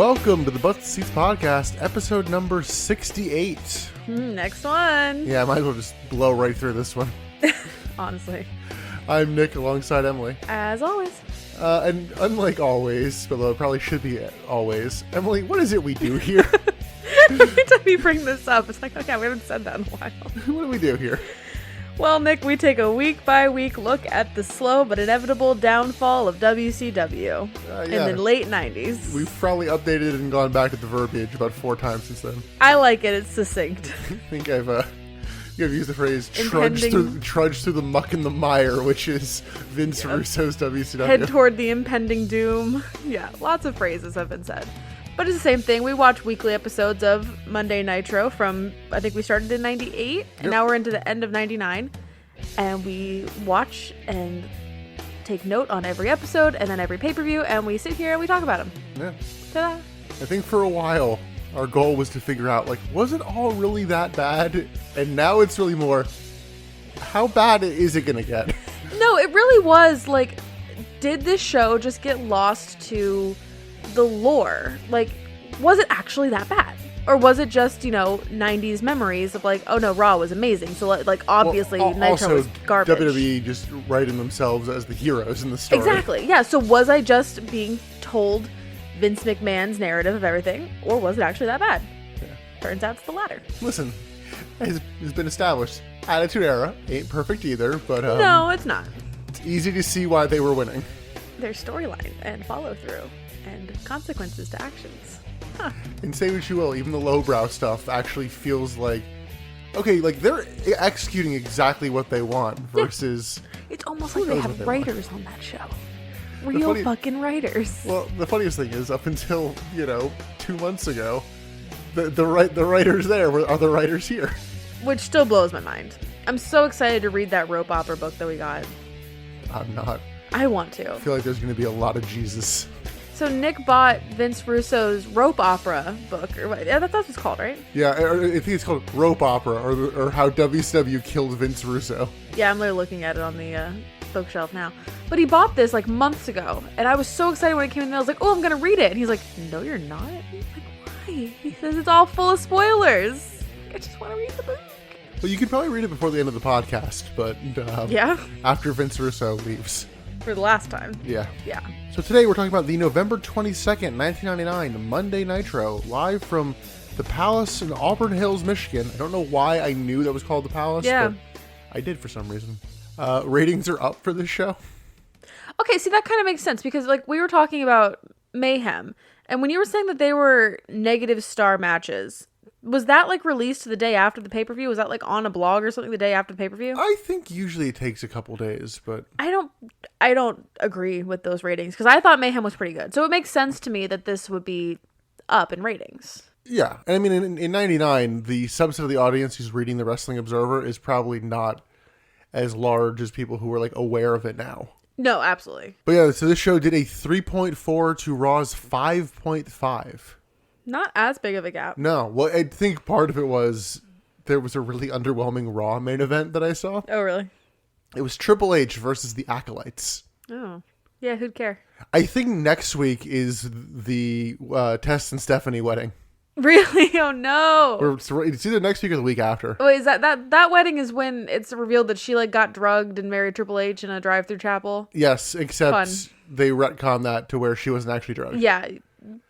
Welcome to the Butts Seats Podcast, episode number 68. Next one. Yeah, I might as well just blow right through this one. Honestly. I'm Nick alongside Emily. As always. And unlike always, although it probably should be always, Emily, what is it we do here? Every time you bring this up, it's like, okay, we haven't said that in a while. What do we do here? Well, Nick, we take a week-by-week look at the slow but inevitable downfall of WCW in the late 90s. We've probably updated and gone back to the verbiage about 4 times since then. I like it. It's succinct. I think I've used the phrase trudge through the muck and the mire, which is Vince Russo's WCW. Head toward the impending doom. Yeah, lots of phrases have been said. But it's the same thing. We watch weekly episodes of Monday Nitro from, I think we started in 98, and now we're into the end of 99. And we watch and take note on every episode and then every pay-per-view, and we sit here and we talk about them. Yeah. Ta-da. I think for a while, our goal was to figure out, was it all really that bad? And now it's really more, how bad is it going to get? No, it really was, did this show just get lost to the lore? Was it actually that bad? Or was it just, 90s memories of oh no, Raw was amazing. So obviously Nitro was garbage. WWE just writing themselves as the heroes in the story. Exactly. Yeah. So was I just being told Vince McMahon's narrative of everything? Or was it actually that bad? Yeah. Turns out it's the latter. Listen, it's been established. Attitude Era ain't perfect either, but no, it's not. It's easy to see why they were winning. There's storyline and follow through and consequences to actions. Huh. And say what you will, even the lowbrow stuff actually feels they're executing exactly what they want versus... Yeah. It's almost like they have writers on that show. Real fucking writers. Well, the funniest thing is, up until, 2 months ago, the writers there are the writers here. Which still blows my mind. I'm so excited to read that rope opera book that we got. I'm not. I want to. I feel like there's going to be a lot of Jesus. So Nick bought Vince Russo's rope opera book, or what? Yeah, that's what it's called, right? Yeah, I think it's called Rope Opera, or How WCW Killed Vince Russo. Yeah, I'm literally looking at it on the bookshelf now. But he bought this months ago, and I was so excited when it came in. I was like, "Oh, I'm gonna read it," and he's like, "No, you're not." I'm like, why? He says it's all full of spoilers. I just want to read the book. Well, you could probably read it before the end of the podcast, but yeah, after Vince Russo leaves. For the last time. Yeah. Yeah. So today we're talking about the November 22nd, 1999, Monday Nitro, live from the Palace in Auburn Hills, Michigan. I don't know why I knew that was called the Palace, but I did for some reason. Ratings are up for this show. Okay, see, that kind of makes sense because, we were talking about Mayhem, and when you were saying that they were negative star matches, was that released the day after the pay-per-view? Was that on a blog or something the day after the pay-per-view? I think usually it takes a couple days, but I don't agree with those ratings because I thought Mayhem was pretty good. So it makes sense to me that this would be up in ratings. Yeah. And I mean, in 99, the subset of the audience who's reading the Wrestling Observer is probably not as large as people who are aware of it now. No, absolutely. But yeah, so this show did a 3.4 to Raw's 5.5. Not as big of a gap. No. Well, I think part of it was there was a really underwhelming Raw main event that I saw. Oh, really? It was Triple H versus the Acolytes. Oh. Yeah, who'd care? I think next week is the Tess and Stephanie wedding. Really? Oh, no. It's either next week or the week after. Wait, is that wedding is when it's revealed that she got drugged and married Triple H in a drive-through chapel? Yes, except they retcon that to where she wasn't actually drugged. Yeah.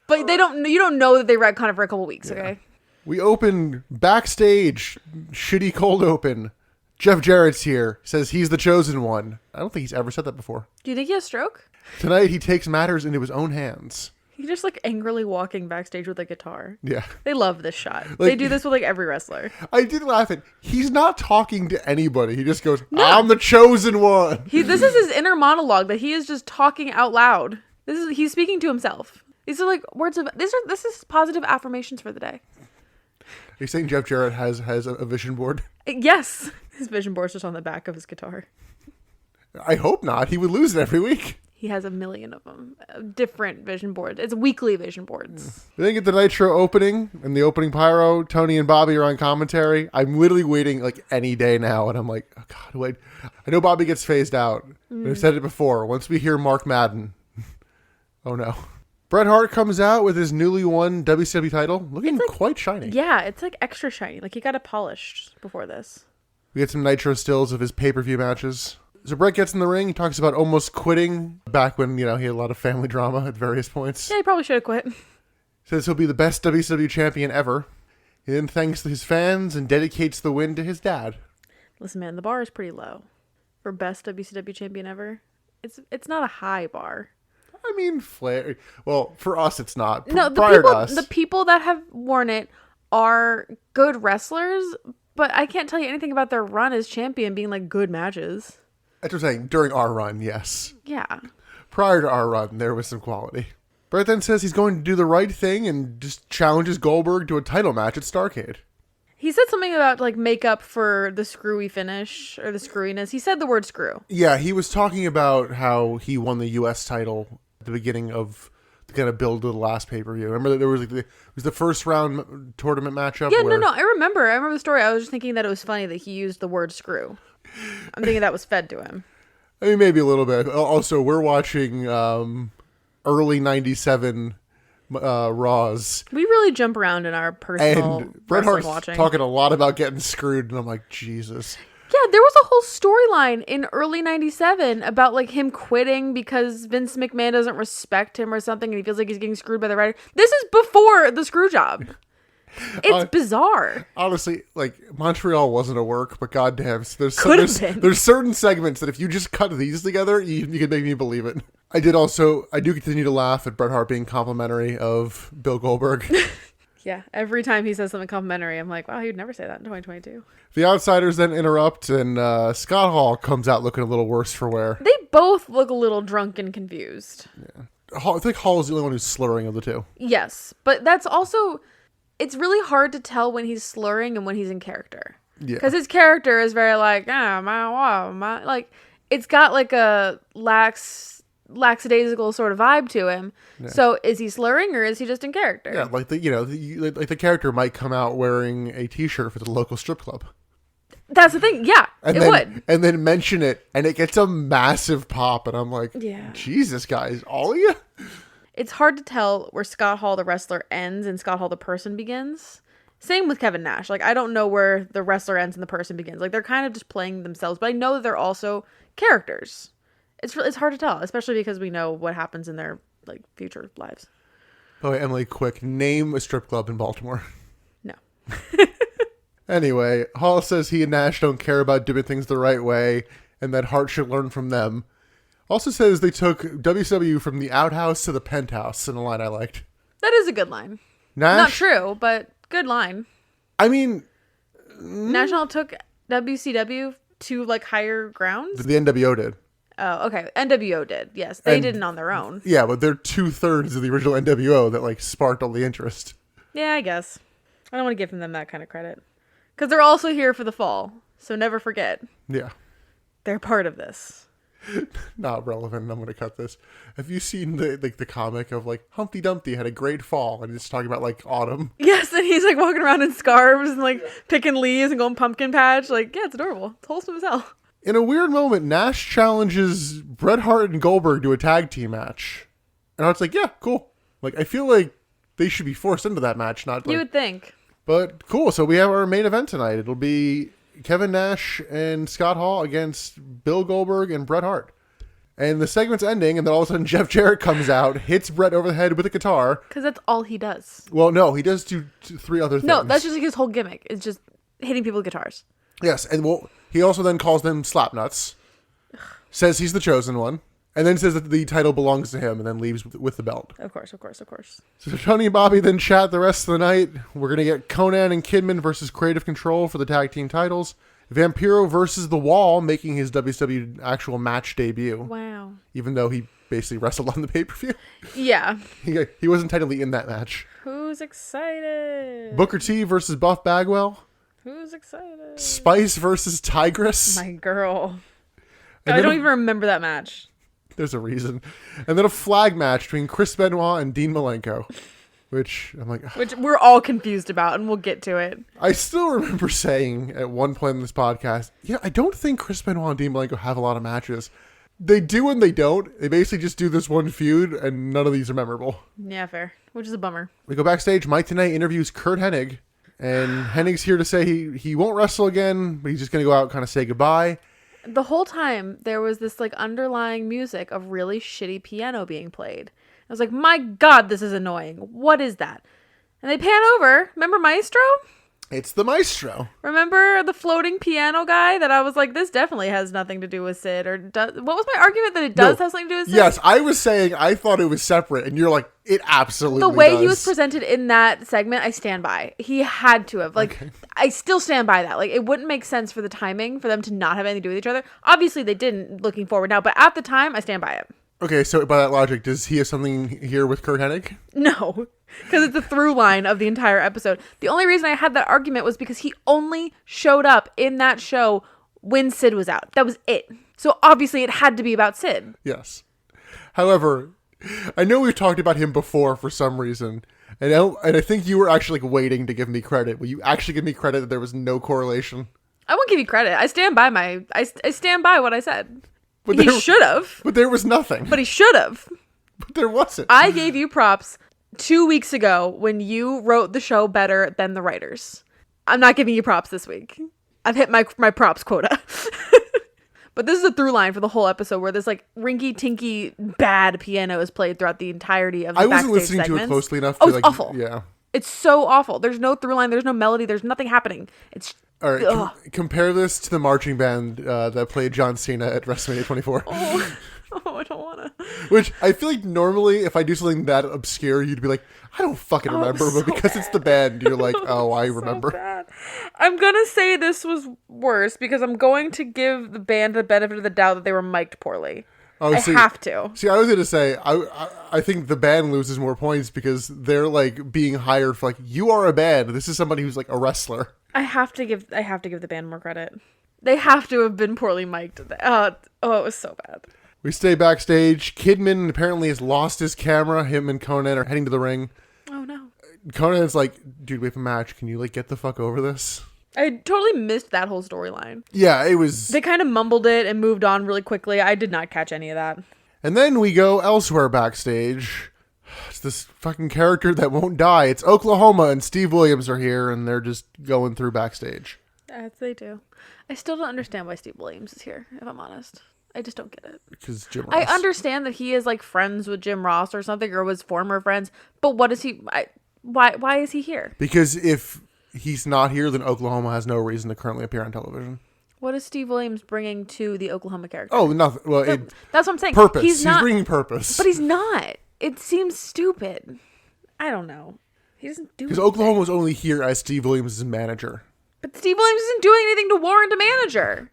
But you don't know that they retcon it for a couple weeks, okay? We open backstage, shitty cold open. Jeff Jarrett's here, says he's the chosen one. I don't think he's ever said that before. Do you think he has a stroke? Tonight he takes matters into his own hands. He's just angrily walking backstage with a guitar. Yeah. They love this shot. They do this with every wrestler. I did laugh at, he's not talking to anybody. He just goes, no. I'm the chosen one. This is his inner monologue that he is just talking out loud. He's speaking to himself. These are words of, this is positive affirmations for the day. Are you saying Jeff Jarrett has a vision board? Yes. His vision board's just on the back of his guitar. I hope not. He would lose it every week. He has 1 million of them. Different vision boards. It's weekly vision boards. We then get the Nitro opening, and the opening pyro, Tony and Bobby are on commentary. I'm literally waiting any day now, and I'm like, oh God, wait. I know Bobby gets phased out. I've said it before. Once we hear Mark Madden, oh no. Bret Hart comes out with his newly won WCW title, looking quite shiny. Yeah, it's like extra shiny. Like he got it polished before this. We get some Nitro stills of his pay-per-view matches. So Bret gets in the ring. He talks about almost quitting back when, he had a lot of family drama at various points. Yeah, he probably should have quit. Says he'll be the best WCW champion ever. He then thanks his fans and dedicates the win to his dad. Listen, man, the bar is pretty low for best WCW champion ever. It's not a high bar. I mean, Flair. Well, for us, it's not. No, the people that have worn it are good wrestlers, but I can't tell you anything about their run as champion being like good matches. That's what I'm saying. During our run, yes. Yeah. Prior to our run, there was some quality. Bret then says he's going to do the right thing and just challenges Goldberg to a title match at Starrcade. He said something about like make up for the screwy finish or the screwiness. He said the word screw. Yeah, he was talking about how he won the U.S. title at the beginning of the kind of build to the last pay-per-view. Remember that there was it was the first round tournament matchup? Yeah, no. I remember the story. I was just thinking that it was funny that he used the word screw. I'm thinking that was fed to him. I mean, maybe a little bit. Also, we're watching early 97 Raws. We really jump around in our personal and Bret Hart's watching. Talking a lot about getting screwed, and I'm like, Jesus. Yeah, there was a whole storyline in early 97 about like him quitting because Vince McMahon doesn't respect him or something, and he feels like he's getting screwed by the writer. This is before the screw job. It's bizarre. Honestly, like Montreal wasn't a work, but goddamn, there's certain segments that if you just cut these together, you can make me believe it. I do continue to laugh at Bret Hart being complimentary of Bill Goldberg. Yeah, every time he says something complimentary, I'm like, wow, he would never say that in 2022. The Outsiders then interrupt, and Scott Hall comes out looking a little worse for wear. They both look a little drunk and confused. Yeah, I think Hall is the only one who's slurring of the two. Yes, but that's also... It's really hard to tell when he's slurring and when he's in character. Yeah. Because his character is very like, like, it's got like a lackadaisical sort of vibe to him. Yeah. So is he slurring or is he just in character? Yeah, like the character might come out wearing a t-shirt for the local strip club. That's the thing. Yeah, would. And then mention it and it gets a massive pop. And I'm like, yeah. Jesus, guys, all of you? It's hard to tell where Scott Hall, the wrestler, ends and Scott Hall, the person, begins. Same with Kevin Nash. Like, I don't know where the wrestler ends and the person begins. Like, they're kind of just playing themselves, but I know that they're also characters. It's hard to tell, especially because we know what happens in their like future lives. Oh, Emily, quick, name a strip club in Baltimore. No. Anyway, Hall says he and Nash don't care about doing things the right way and that Hart should learn from them. Also says they took WCW from the outhouse to the penthouse in a line I liked. That is a good line. Nash? Not true, but good line. I mean... National took WCW to like higher grounds? The NWO did. Oh, okay. NWO did. Yes. They didn't on their own. Yeah, but they're 2/3 of the original NWO that like sparked all the interest. Yeah, I guess. I don't want to give them that kind of credit. Because they're also here for the fall. So never forget. Yeah. They're part of this. Not relevant. I'm going to cut this. Have you seen the comic of like Humpty Dumpty had a great fall and it's talking about like autumn? Yes, and he's like walking around in scarves and like picking leaves and going pumpkin patch. Like, yeah, it's adorable. It's wholesome as hell. In a weird moment, Nash challenges Bret Hart and Goldberg to a tag team match. And Hart's like, yeah, cool. Like, I feel like they should be forced into that match, not like... You would think. But cool, so we have our main event tonight. It'll be Kevin Nash and Scott Hall against Bill Goldberg and Bret Hart. And the segment's ending, and then all of a sudden Jeff Jarrett comes out, hits Bret over the head with a guitar. Because that's all he does. Well, no, he does do 3 other things. No, that's just like his whole gimmick. It's just hitting people with guitars. Yes, and he also then calls them slapnuts, says he's the chosen one, and then says that the title belongs to him, and then leaves with the belt. Of course. So Tony and Bobby then chat the rest of the night. We're going to get Conan and Kidman versus Creative Control for the tag team titles. Vampiro versus The Wall, making his WCW actual match debut. Wow. Even though he basically wrestled on the pay-per-view. Yeah. He wasn't technically in that match. Who's excited? Booker T versus Buff Bagwell. Who's excited? Spice versus Tigress. My girl. I don't even remember that match. There's a reason. And then a flag match between Chris Benoit and Dean Malenko. Which I'm like... Which we're all confused about, and we'll get to it. I still remember saying at one point in this podcast, I don't think Chris Benoit and Dean Malenko have a lot of matches. They do and they don't. They basically just do this one feud, and none of these are memorable. Yeah, fair. Which is a bummer. We go backstage. Mike Tenay interviews Kurt Hennig, and Hennig's here to say he won't wrestle again, but he's just going to go out and kind of say goodbye. The whole time, there was this like underlying music of really shitty piano being played. I was like, my God, this is annoying. What is that? And they pan over. Remember Maestro? It's the Maestro. Remember the floating piano guy that I was like, this definitely has nothing to do with Sid? Or what was my argument that it does have something to do with Sid? Yes, I was saying I thought it was separate, and you're like, it absolutely does. The way he was presented in that segment, I stand by. He had to have. Like, okay. I still stand by that. Like, it wouldn't make sense for the timing for them to not have anything to do with each other. Obviously, they didn't looking forward now, but at the time, I stand by it. Okay, so by that logic, does he have something here with Kurt Hennig? No, because it's a through line of the entire episode. The only reason I had that argument was because he only showed up in that show when Sid was out. That was it. So obviously it had to be about Sid. Yes. However, I know we've talked about him before for some reason, and I think you were actually like waiting to give me credit. Will you actually give me credit that there was no correlation? I won't give you credit. I stand by I stand by what I said. But he should have. But there was nothing. But he should have. But there wasn't. I gave you props 2 weeks ago when you wrote the show better than the writers. I'm not giving you props this week. I've hit my props quota. But this is a through line for the whole episode where this like rinky-tinky bad piano is played throughout the entirety of the backstage segments. I wasn't listening to it closely enough. It's awful. Yeah. It's so awful. There's no through line. There's no melody. There's nothing happening. It's... All right, compare this to the marching band that played John Cena at WrestleMania 24. Oh, I don't want to. Which I feel like normally if I do something that obscure, you'd be like, I don't fucking remember. But because it's the band, you're like, oh, I remember. So I'm going to say this was worse because I'm going to give the band the benefit of the doubt that they were mic'd poorly. I have to. See, I was going to say, I think the band loses more points because they're like being hired for like, you are a band. This is somebody who's like a wrestler. I have to give the band more credit. They have to have been poorly mic'd. It was so bad. We stay backstage. Kidman apparently has lost his camera. Him and Conan are heading to the ring. Oh no. Conan's like, dude, we have a match. Can you like get the fuck over this? I totally missed that whole storyline. Yeah, it was... They kind of mumbled it and moved on really quickly. I did not catch any of that. And then we go elsewhere backstage. It's this fucking character that won't die. It's Oklahoma and Steve Williams are here and they're just going through backstage. Yes, they do. I still don't understand why Steve Williams is here, if I'm honest. I just don't get it. Because Jim Ross. I understand that he is like friends with Jim Ross or something, or was former friends, but what is he... Why is he here? Because if he's not here, then Oklahoma has no reason to currently appear on television. What is Steve Williams bringing to the Oklahoma character? Oh, nothing. Well, that's what I'm saying. Purpose. He's bringing purpose. But he's not. It seems stupid. I don't know. He doesn't do anything. Because Oklahoma was only here as Steve Williams' manager. But Steve Williams isn't doing anything to warrant a manager.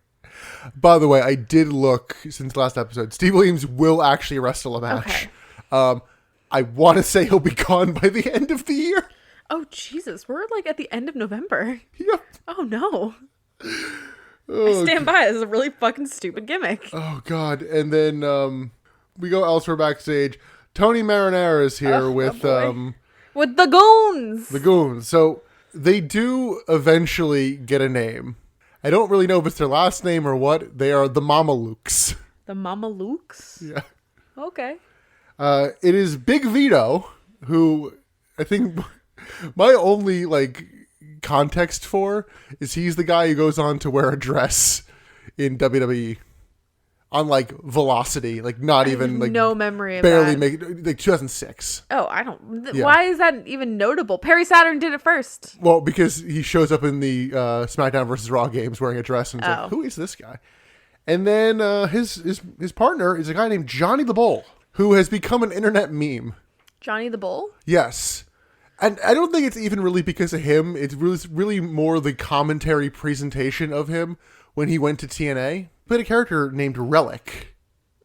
By the way, I did look since last episode. Steve Williams will actually wrestle a match. Okay. I want to say he'll be gone by the end of the year. Oh, Jesus. We're like at the end of November. Yep. Oh, no. I stand by. This is a really fucking stupid gimmick. Oh, God. And then we go elsewhere backstage. Tony Marinara is here with the Goons. The Goons. So they do eventually get a name. I don't really know if it's their last name or what. They are the Mamalukes. The Mamalukes? Yeah. Okay. It is Big Vito, who I think my only like context for is he's the guy who goes on to wear a dress in WWE. On like Velocity, like not even like no memory of barely that. make like 2006. Oh, I don't. Yeah. Why is that even notable? Perry Saturn did it first. Well, because he shows up in the SmackDown versus Raw games wearing a dress, and it's like, who is this guy? And then his partner is a guy named Johnny the Bull, who has become an internet meme. Johnny the Bull? Yes. And I don't think it's even really because of him. It's really more the commentary presentation of him when he went to TNA. Played a character named Relic.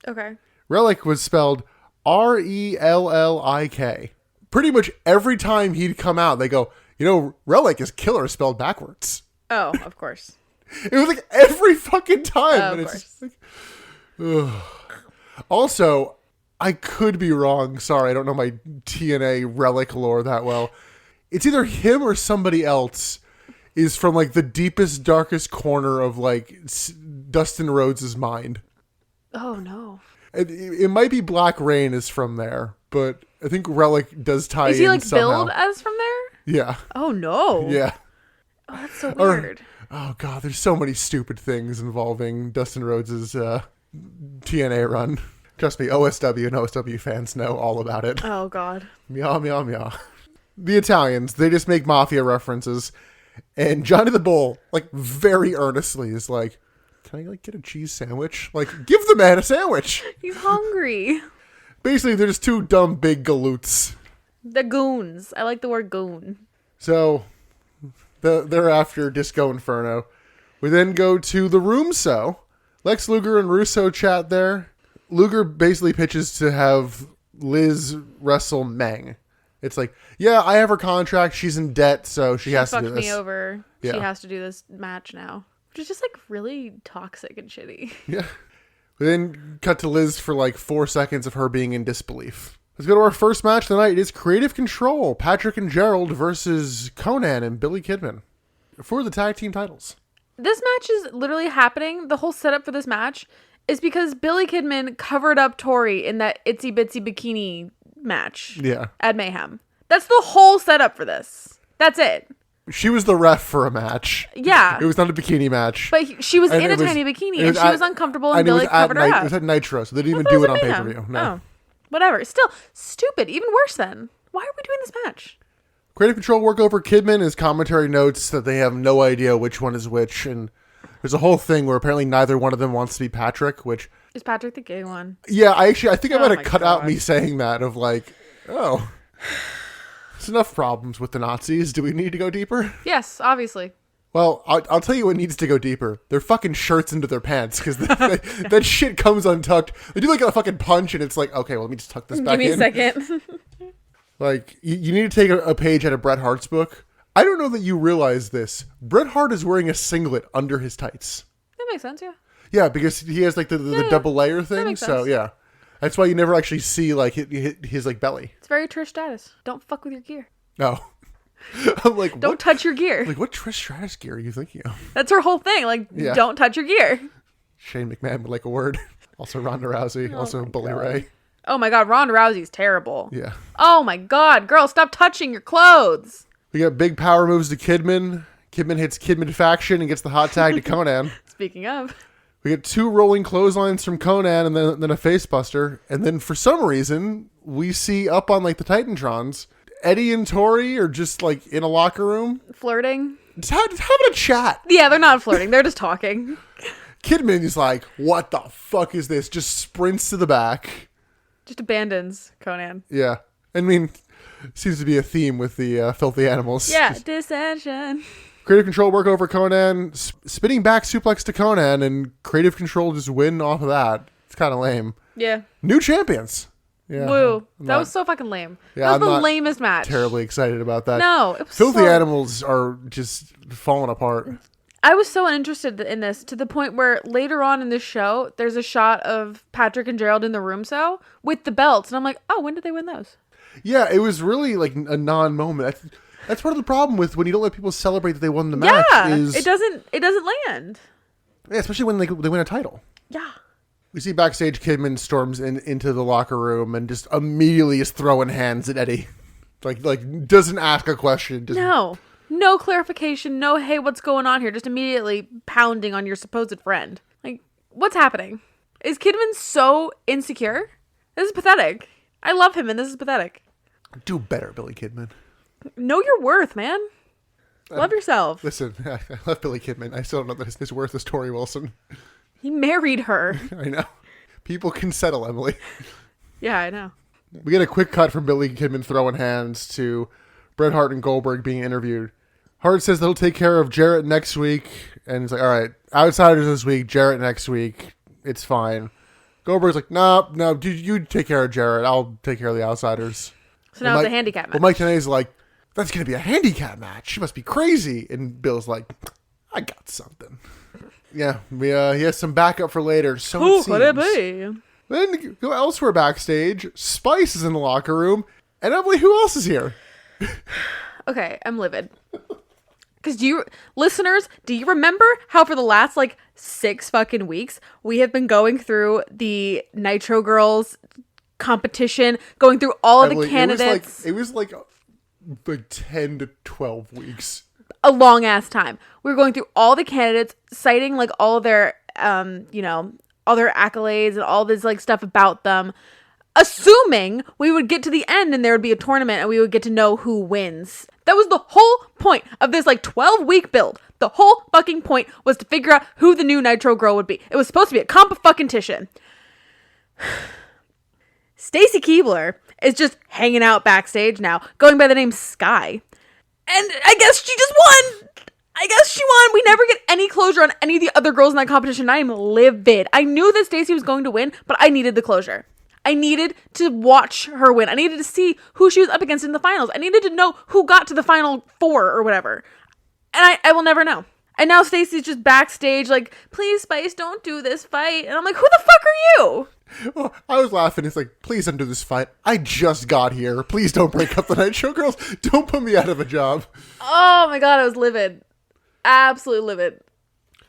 Okay. Relic was spelled Rellik. Pretty much every time he'd come out, they go, Relic is killer spelled backwards. Oh, of course. It was like every fucking time. Oh, and of it's just like, also, I could be wrong. Sorry, I don't know my TNA Relic lore that well. It's either him or somebody else is from like the deepest, darkest corner of like Dustin Rhodes' mind. Oh, no. It might be Black Rain is from there, but I think Relic does tie in Is he like somehow. billed as from there? Yeah. Oh, no. Yeah. Oh, that's so weird. Oh, God, there's so many stupid things involving Dustin Rhodes' TNA run. Trust me, OSW and OSW fans know all about it. Oh, God. Meow, meow, meow. The Italians, they just make mafia references. And Johnny the Bull, like, very earnestly is like, can I, like, get a cheese sandwich? Like, give the man a sandwich. He's hungry. Basically, they're just two dumb big galoots. The goons. I like the word goon. So, they're after Disco Inferno. We then go to the Room So. Lex Luger and Russo chat there. Luger basically pitches to have Liz wrestle Meng. It's like, yeah, I have her contract. She's in debt, so she has to do this. She fucked me over. Yeah. She has to do this match now. Which is just like really toxic and shitty. Yeah. We then cut to Liz for like 4 seconds of her being in disbelief. Let's go to our first match tonight. It is Creative Control. Patrick and Gerald versus Conan and Billy Kidman for the tag team titles. This match is literally happening. The whole setup for this match is because Billy Kidman covered up Tori in that itsy bitsy bikini match. Yeah. At Mayhem. That's the whole setup for this. That's it. She was the ref for a match. Yeah. It was not a bikini match. But she was in a tiny bikini and she was uncomfortable and Billy covered her up. It was at Nitro, so they didn't even do it on pay-per-view. No. Oh. Whatever. Still stupid. Even worse then. Why are we doing this match? Creative Control work over Kidman. His commentary notes that they have no idea which one is which. And there's a whole thing where apparently neither one of them wants to be Patrick, which... Is Patrick the gay one? Yeah, I think I might have cut God. out me saying that of like, oh... There's enough problems with the Nazis. Do we need to go deeper? Yes, obviously. Well, I'll tell you what needs to go deeper. Their fucking shirts into their pants, because that shit comes untucked. They do like a fucking punch, and it's like, okay, well, let me just tuck this back in. Give me a second. Like, you need to take a page out of Bret Hart's book. I don't know that you realize this. Bret Hart is wearing a singlet under his tights. That makes sense, yeah. Yeah, because he has like the double layer thing. That makes sense. So, yeah. That's why you never actually see like his like belly. It's very Trish Stratus. Don't fuck with your gear. No. I'm like, don't touch your gear. Like, what Trish Stratus gear are you thinking of? That's her whole thing. Like, don't touch your gear. Shane McMahon would like a word. Also Ronda Rousey. Also Bully Ray. Oh my God, Ronda Rousey's terrible. Yeah. Oh my God, girl, stop touching your clothes. We got big power moves to Kidman. Kidman hits Kidman Faction and gets the hot tag to Conan. Speaking of. We get 2 rolling clotheslines from Conan and then a face buster. And then for some reason, we see up on like the Titantrons, Eddie and Tori are just like in a locker room. Flirting. Just having a chat. Yeah, they're not flirting. They're just talking. Kidman is like, what the fuck is this? Just sprints to the back. Just abandons Conan. Yeah. I mean, seems to be a theme with the filthy animals. Yeah, dissension. Creative Control work over Conan, spinning back suplex to Conan, and Creative Control just win off of that. It's kind of lame. Yeah. New champions. Yeah. Woo. That was so fucking lame. Yeah, that was the lamest match. Terribly excited about that. No. It was filthy animals are just falling apart. I was so uninterested in this to the point where later on in this show, there's a shot of Patrick and Gerald in the room with the belts. And I'm like, oh, when did they win those? Yeah, it was really like a non-moment. That's part of the problem with when you don't let people celebrate that they won the match. Yeah, is, it doesn't land. Yeah, especially when they win a title. Yeah. We see backstage Kidman storms into the locker room and just immediately is throwing hands at Eddie. Like doesn't ask a question. No clarification. No, hey, what's going on here? Just immediately pounding on your supposed friend. Like, what's happening? Is Kidman so insecure? This is pathetic. I love him and this is pathetic. Do better, Billy Kidman. Know your worth, man. Love yourself. Listen, I love Billy Kidman. I still don't know that his worth is Tori Wilson. He married her. I know. People can settle, Emily. Yeah, I know. We get a quick cut from Billy Kidman throwing hands to Bret Hart and Goldberg being interviewed. Hart says that he'll take care of Jarrett next week. And he's like, all right, outsiders this week, Jarrett next week. It's fine. Goldberg's like, no, you take care of Jarrett. I'll take care of the outsiders. So now it's a handicap match. Well, Mike Tenay's like, that's going to be a handicap match. She must be crazy. And Bill's like, I got something. Yeah, he has some backup for later. So who could it be? Then go elsewhere backstage. Spice is in the locker room. And Emily, who else is here? Okay, I'm livid. Because listeners, do you remember how for the last 6 fucking weeks we have been going through the Nitro Girls competition, going through all of the candidates? It was like 10 to 12 weeks. A long ass time. We were going through all the candidates, citing all their all their accolades and all this stuff about them, assuming we would get to the end and there would be a tournament and we would get to know who wins. That was the whole point of this 12-week build. The whole fucking point was to figure out who the new Nitro Girl would be. It was supposed to be a competition. Stacy Keibler is just hanging out backstage now, going by the name Sky. And I guess she just won. We never get any closure on any of the other girls in that competition. I am livid. I knew that Stacy was going to win, but I needed the closure. I needed to watch her win. I needed to see who she was up against in the finals. I needed to know who got to the final 4 or whatever. And I will never know. And now Stacy's just backstage please, Spice, don't do this fight. And I'm like, who the fuck are you? Well, I was laughing. It's please don't do this fight. I just got here. Please don't break up the Nitro Girls. Don't put me out of a job. Oh my God, I was livid. Absolutely livid.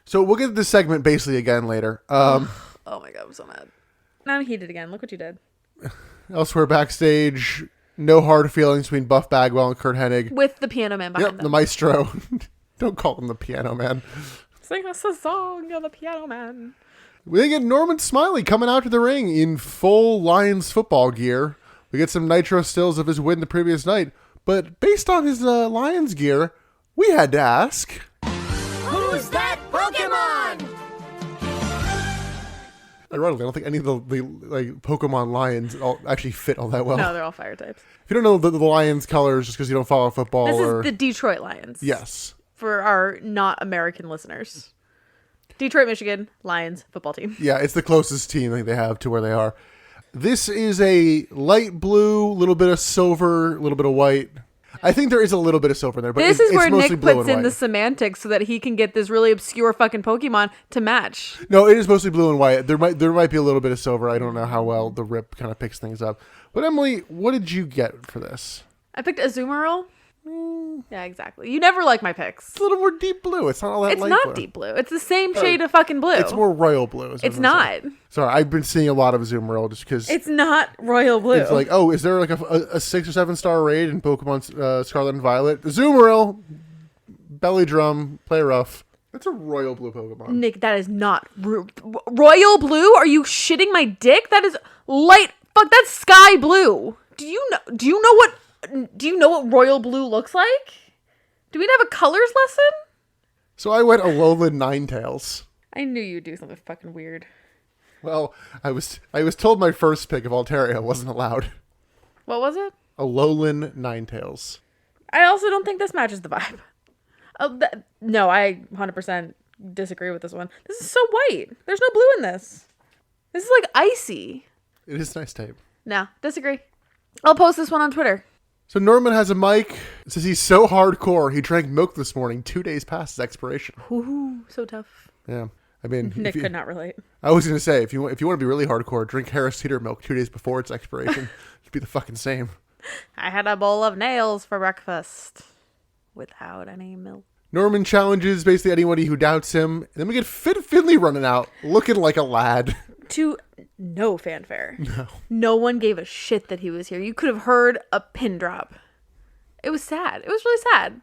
So we'll get to this segment basically again later. Oh my God, I'm so mad. Now I'm heated again. Look what you did. Elsewhere backstage, no hard feelings between Buff Bagwell and Kurt Hennig. With the piano man behind them. The maestro. Don't call him the piano man. Sing us a song, you're the piano man. We get Norman Smiley coming out to the ring in full Lions football gear. We get some Nitro stills of his win the previous night. But based on his Lions gear, we had to ask... Who's that Pokemon? Ironically, I don't think any of the Pokemon Lions actually fit all that well. No, they're all fire types. If you don't know the Lions colors just because you don't follow football... This is the Detroit Lions. Yes. For our not American listeners. Detroit, Michigan, Lions football team. Yeah, it's the closest team I think they have to where they are. This is a light blue, little bit of silver, a little bit of white. I think there is a little bit of silver in there, but this is where Nick puts in white. The semantics so that he can get this really obscure fucking Pokemon to match. No, it is mostly blue and white. There might be a little bit of silver. I don't know how well the rip kind of picks things up. But Emily, what did you get for this? I picked Azumarill. Yeah, exactly. You never like my picks. It's a little more deep blue. It's not all that It's light not blue. Deep blue. It's the same shade of fucking blue. It's more royal blue. It's not. Sorry, I've been seeing a lot of Azumarill just because... It's not royal blue. It's is there a 6 or 7 star raid in Pokemon Scarlet and Violet? Azumarill, belly drum, play rough. That's a royal blue Pokemon. Nick, that is not... royal blue? Are you shitting my dick? That is light... Fuck, that's sky blue. Do you know what royal blue looks like? Do we have a colors lesson? So I went Alolan Ninetales. I knew you'd do something fucking weird. Well, I was told my first pick of Altaria wasn't allowed. What was it? Alolan Ninetales. I also don't think this matches the vibe. No, I 100% disagree with this one. This is so white. There's no blue in this. This is icy. It is nice tape. No, disagree. I'll post this one on Twitter. So Norman has a mic. It says he's so hardcore, he drank milk this morning 2 days past its expiration. Ooh, so tough. Yeah. I mean... Nick could not relate. I was going to say, if you want to be really hardcore, drink Harris Teeter milk 2 days before its expiration. It'd be the fucking same. I had a bowl of nails for breakfast. Without any milk. Norman challenges basically anybody who doubts him. And then we get Finley running out, looking like a lad. To no fanfare. No. No one gave a shit that he was here. You could have heard a pin drop. It was sad. It was really sad.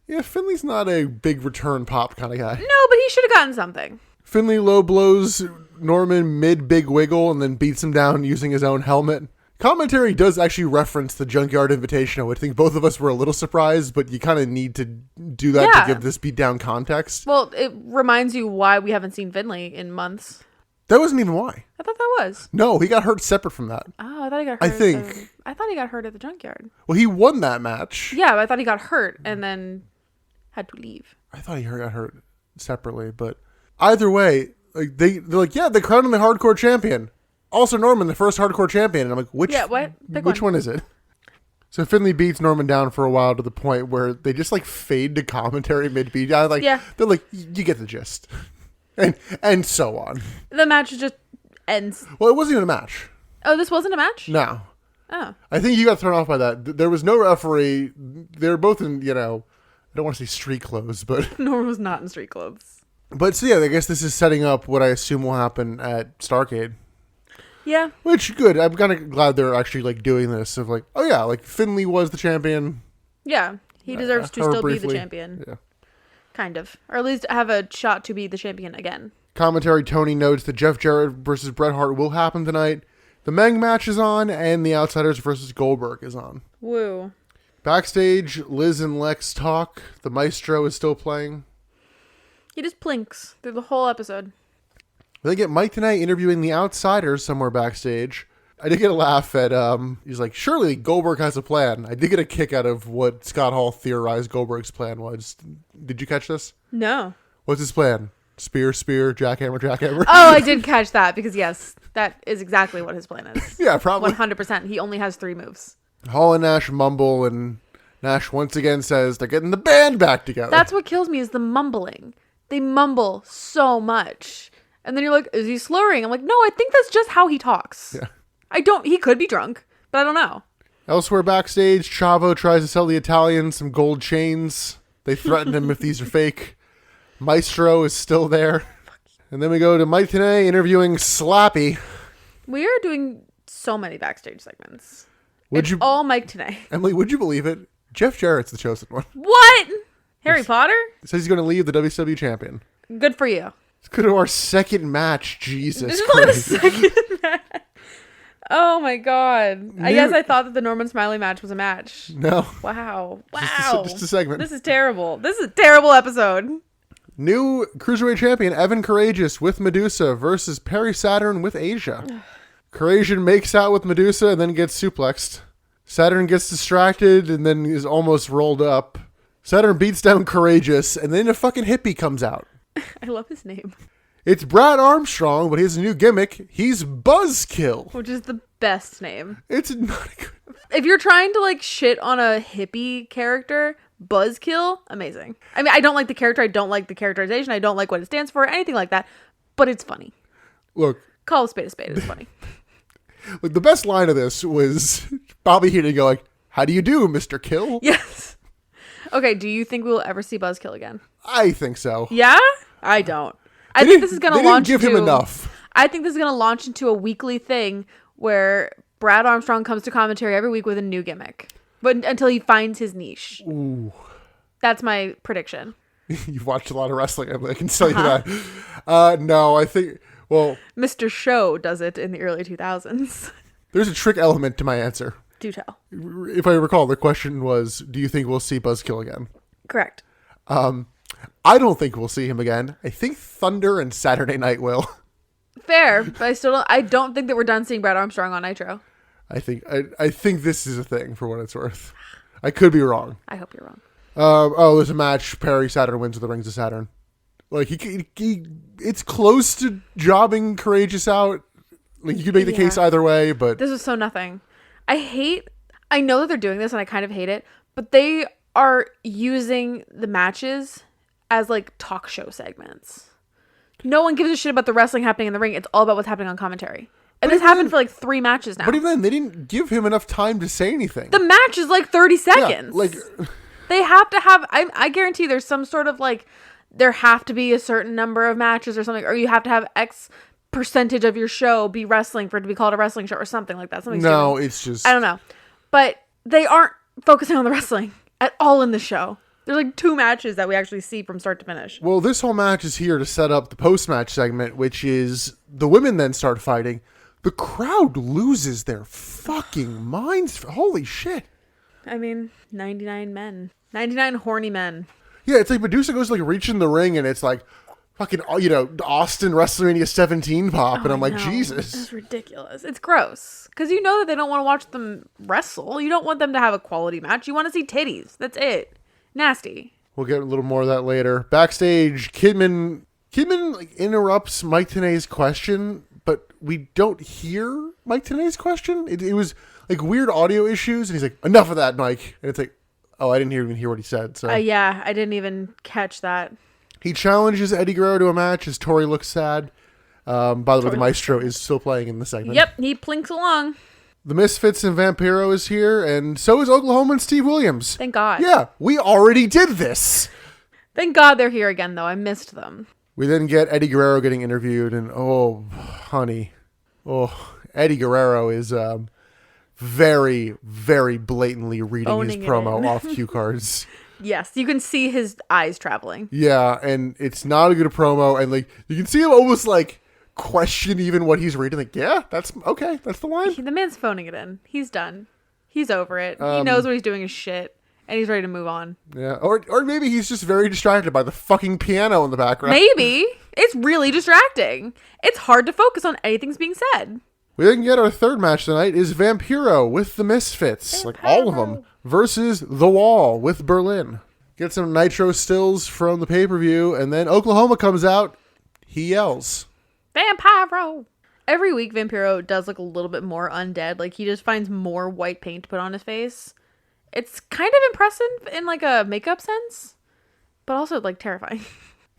Yeah, Finley's not a big return pop kind of guy. No, but he should have gotten something. Finley low blows Norman mid-big wiggle and then beats him down using his own helmet. Commentary does actually reference the Junkyard Invitational. I think both of us were a little surprised, but you kind of need to do that to give this beatdown context. Well, it reminds you why we haven't seen Finley in months. That wasn't even why. I thought that was. No, he got hurt separate from that. Oh, I thought he got hurt. I thought he got hurt at the Junkyard. Well, he won that match. Yeah, but I thought he got hurt and then had to leave. I thought he got hurt separately, but either way, they're like, yeah, they crowned him the hardcore champion. Also Norman, the first hardcore champion. And I'm like, which one is it? So Finley beats Norman down for a while to the point where they just fade to commentary mid-beat. They're like, you get the gist. And so on. The match just ends. Well, it wasn't even a match. Oh, this wasn't a match? No. Oh. I think you got thrown off by that. There was no referee. They were both in, don't want to say street clothes, but Norman was not in street clothes. But so yeah, I guess this is setting up what I assume will happen at Starrcade. Yeah. Which, good. I'm kind of glad they're actually, like, doing this. Of like, oh yeah, like, Finley was the champion. Yeah. He deserves to still briefly be the champion. Yeah. Kind of. Or at least have a shot to be the champion again. Commentary, Tony notes that Jeff Jarrett versus Bret Hart will happen tonight. The Meng match is on, and the Outsiders versus Goldberg is on. Woo. Backstage, Liz and Lex talk. The Maestro is still playing. He just plinks through the whole episode. They get Mike tonight interviewing the Outsiders somewhere backstage. I did get a laugh at, he's like, surely Goldberg has a plan. I did get a kick out of what Scott Hall theorized Goldberg's plan was. Did you catch this? No. What's his plan? Spear, jackhammer, jackhammer. Oh, I did catch that because, yes, that is exactly what his plan is. Yeah, probably. 100%. He only has 3 moves. Hall and Nash mumble, and Nash once again says they're getting the band back together. That's what kills me is the mumbling. They mumble so much. And then you're like, is he slurring? I'm like, no, I think that's just how he talks. Yeah. He could be drunk, but I don't know. Elsewhere backstage, Chavo tries to sell the Italians some gold chains. They threaten him if these are fake. Maestro is still there. And then we go to Mike Tenay interviewing Slappy. We are doing so many backstage segments. It's all Mike Tenay. Emily, would you believe it? Jeff Jarrett's the chosen one. What? Harry Potter? Says he's going to leave the WCW champion. Good for you. Let's go to our second match. Jesus This is Christ. not a second match. Oh my god. I guess I thought that the Norman Smiley match was a match. No. Wow. Just a segment. This is terrible. This is a terrible episode. New Cruiserweight champion Evan Courageous with Medusa versus Perry Saturn with Asia. Courageous makes out with Medusa and then gets suplexed. Saturn gets distracted and then is almost rolled up. Saturn beats down Courageous and then a fucking hippie comes out. I love his name. It's Brad Armstrong, but he has a new gimmick. He's Buzzkill. Which is the best name. It's not a good... If you're trying to like shit on a hippie character, Buzzkill, amazing. I mean, I don't like the character. I don't like the characterization. I don't like what it stands for, anything like that. But it's funny. Look. Call a spade is funny. Look, the best line of this was Bobby Heenan going, "How do you do, Mr. Kill?" Yes. Okay, do you think we'll ever see Buzzkill again? I think so. Yeah? I don't. I think this is going to launch into... They didn't give him enough. I think this is going to launch into a weekly thing where Brad Armstrong comes to commentary every week with a new gimmick. But until he finds his niche. Ooh. That's my prediction. You've watched a lot of wrestling, I can tell you that. No, I think... Well... Mr. Show does it in the early 2000s. There's a trick element to my answer. Do tell. If I recall, the question was, do you think we'll see Buzzkill again? Correct. I don't think we'll see him again. I think Thunder and Saturday Night will. Fair, but I don't think that we're done seeing Brad Armstrong on Nitro. I think this is a thing for what it's worth. I could be wrong. I hope you're wrong. There's a match. Perry Saturn wins with the Rings of Saturn. Like he it's close to jobbing Courageous out. Like you could make the case either way, but this is so nothing. I know that they're doing this and I kind of hate it, but they are using the matches as like talk show segments. No one gives a shit about the wrestling happening in the ring. It's all about what's happening on commentary. And this happened for like 3 matches now. But even then, they didn't give him enough time to say anything. The match is like 30 seconds. Yeah, like they have to have, I guarantee there's some sort of like, there have to be a certain number of matches or something, or you have to have X percentage of your show be wrestling for it to be called a wrestling show or something like that. Something no, stupid. It's just... I don't know. But they aren't focusing on the wrestling at all in the show. There's like 2 matches that we actually see from start to finish. Well, this whole match is here to set up the post-match segment, which is the women then start fighting. The crowd loses their fucking minds. Holy shit. I mean, 99 men. 99 horny men. Yeah, it's like Medusa goes to like reach in the ring and it's like fucking, Austin WrestleMania 17 pop. And I'm like, Jesus. It's ridiculous. It's gross. Because you know that they don't want to watch them wrestle. You don't want them to have a quality match. You want to see titties. That's it. Nasty. We'll get a little more of that later. Backstage, Kidman like interrupts Mike Tenay's question, but we don't hear Mike Tenay's question. It was like weird audio issues, and he's like, "Enough of that, Mike." And it's like, "Oh, I didn't even hear what he said." So yeah, I didn't even catch that. He challenges Eddie Guerrero to a match as Tori looks sad. By the way, the Maestro is still playing in the segment. Yep, he plinks along. The Misfits and Vampiro is here, and so is Oklahoma and Steve Williams. Thank God. Yeah, we already did this. Thank God they're here again, though. I missed them. We then get Eddie Guerrero getting interviewed, and oh, honey. Oh, Eddie Guerrero is very, very blatantly reading Owning his promo it in. off cue cards. Yes, you can see his eyes traveling. Yeah, and it's not a good promo, and like you can see him almost like question even what he's reading. Like, yeah, that's okay. That's the line. The man's phoning it in. He's done. He's over it. He knows what he's doing is shit, and he's ready to move on. Yeah, or maybe he's just very distracted by the fucking piano in the background. Maybe. It's really distracting. It's hard to focus on anything's being said. We then get our third match tonight is Vampiro with the Misfits, like all of them, versus The Wall with Berlin. Get some Nitro stills from the pay-per-view, and then Oklahoma comes out. He yells. Vampiro. Every week, Vampiro does look a little bit more undead. Like, he just finds more white paint to put on his face. It's kind of impressive in, like, a makeup sense, but also, like, terrifying.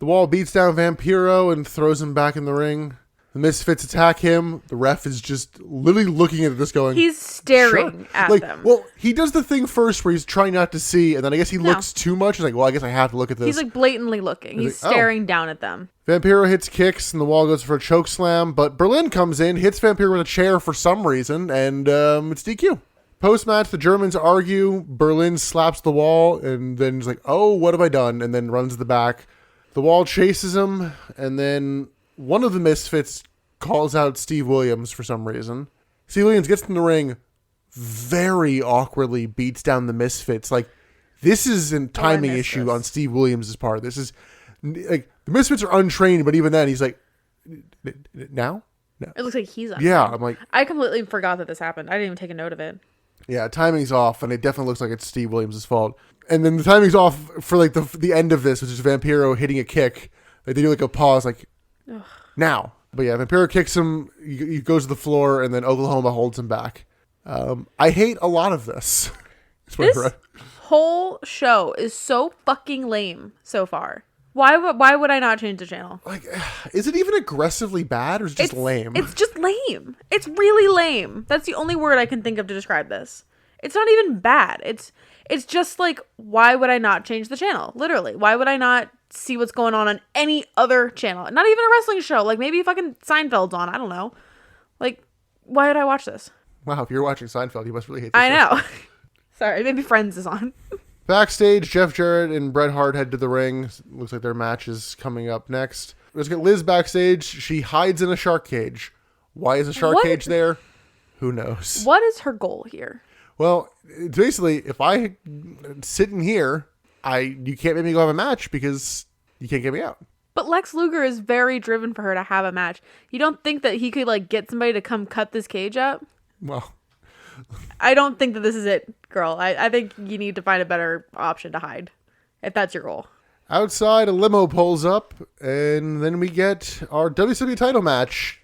The Wall beats down Vampiro and throws him back in the ring. The Misfits attack him. The ref is just literally looking at this going... He's staring at them. Well, he does the thing first where he's trying not to see, and then I guess he looks too much. He's like, well, I guess I have to look at this. He's like blatantly looking. He's like, staring down at them. Vampiro hits kicks, and The Wall goes for a choke slam, but Berlin comes in, hits Vampiro with a chair for some reason, and it's DQ. Post-match, the Germans argue. Berlin slaps The Wall, and then he's like, oh, what have I done? And then runs to the back. The Wall chases him, and then one of the Misfits calls out Steve Williams for some reason. Steve Williams gets in the ring, very awkwardly beats down the Misfits. Like, this is a timing issue on Steve Williams' part. This is, like, the Misfits are untrained, but even then, he's like, now? No. It looks like he's on. Yeah, I'm like... I completely forgot that this happened. I didn't even take a note of it. Yeah, timing's off, and it definitely looks like it's Steve Williams' fault. And then the timing's off for, like, the end of this, which is Vampiro hitting a kick. Like, they do, like, a pause, like, now. But yeah, Vampiro kicks him, he goes to the floor, and then Oklahoma holds him back. I hate a lot of this. This whole show is so fucking lame so far. Why would I not change the channel? Like, is it even aggressively bad, or is it just lame? It's just lame. It's really lame. That's the only word I can think of to describe this. It's not even bad. It's just like, why would I not change the channel? Literally. Why would I not see what's going on any other channel? Not even a wrestling show. Like, maybe fucking Seinfeld's on. I don't know. Like, why would I watch this? Wow, if you're watching Seinfeld, you must really hate this I know. Sorry, maybe Friends is on. Backstage, Jeff Jarrett and Bret Hart head to the ring. Looks like their match is coming up next. Let's get Liz backstage. She hides in a shark cage. Why is a shark cage there? Who knows? What is her goal here? Well, basically, if I sit in here, you can't make me go have a match because you can't get me out. But Lex Luger is very driven for her to have a match. You don't think that he could, like, get somebody to come cut this cage up? Well, I don't think that this is it, girl. I think you need to find a better option to hide, if that's your goal. Outside, a limo pulls up, and then we get our WWE title match.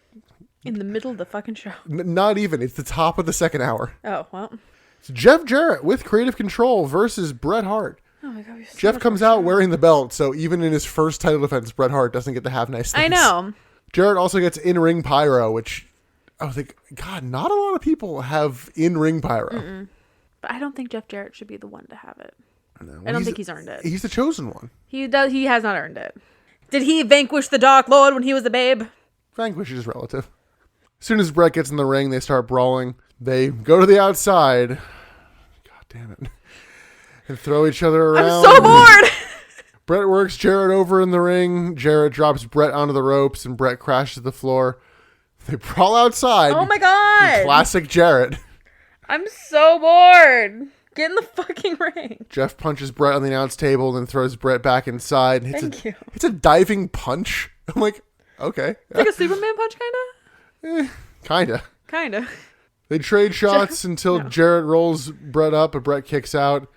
In the middle of the fucking show. Not even. It's the top of the second hour. Oh, well. It's Jeff Jarrett with Creative Control versus Bret Hart. Oh my God, Jeff comes out wearing the belt, so even in his first title defense, Bret Hart doesn't get to have nice things. I know. Jarrett also gets in-ring pyro, which I was like, God, not a lot of people have in-ring pyro. Mm-mm. But I don't think Jeff Jarrett should be the one to have it. Well, I don't think he's earned it. He's the chosen one. He has not earned it. Did he vanquish the Dark Lord when he was a babe? Vanquish is relative. As soon as Bret gets in the ring, they start brawling. They go to the outside. God damn it. And throw each other around. I'm so bored! Bret works Jarrett over in the ring. Jarrett drops Bret onto the ropes, and Bret crashes to the floor. They brawl outside. Oh my God! Classic Jarrett. I'm so bored. Get in the fucking ring. Jeff punches Bret on the announce table, and then throws Bret back inside. And Thank you. It's a diving punch. I'm like, okay. It's like a Superman punch, kinda? Kinda. They trade shots until Jarrett rolls Bret up, but Bret kicks out.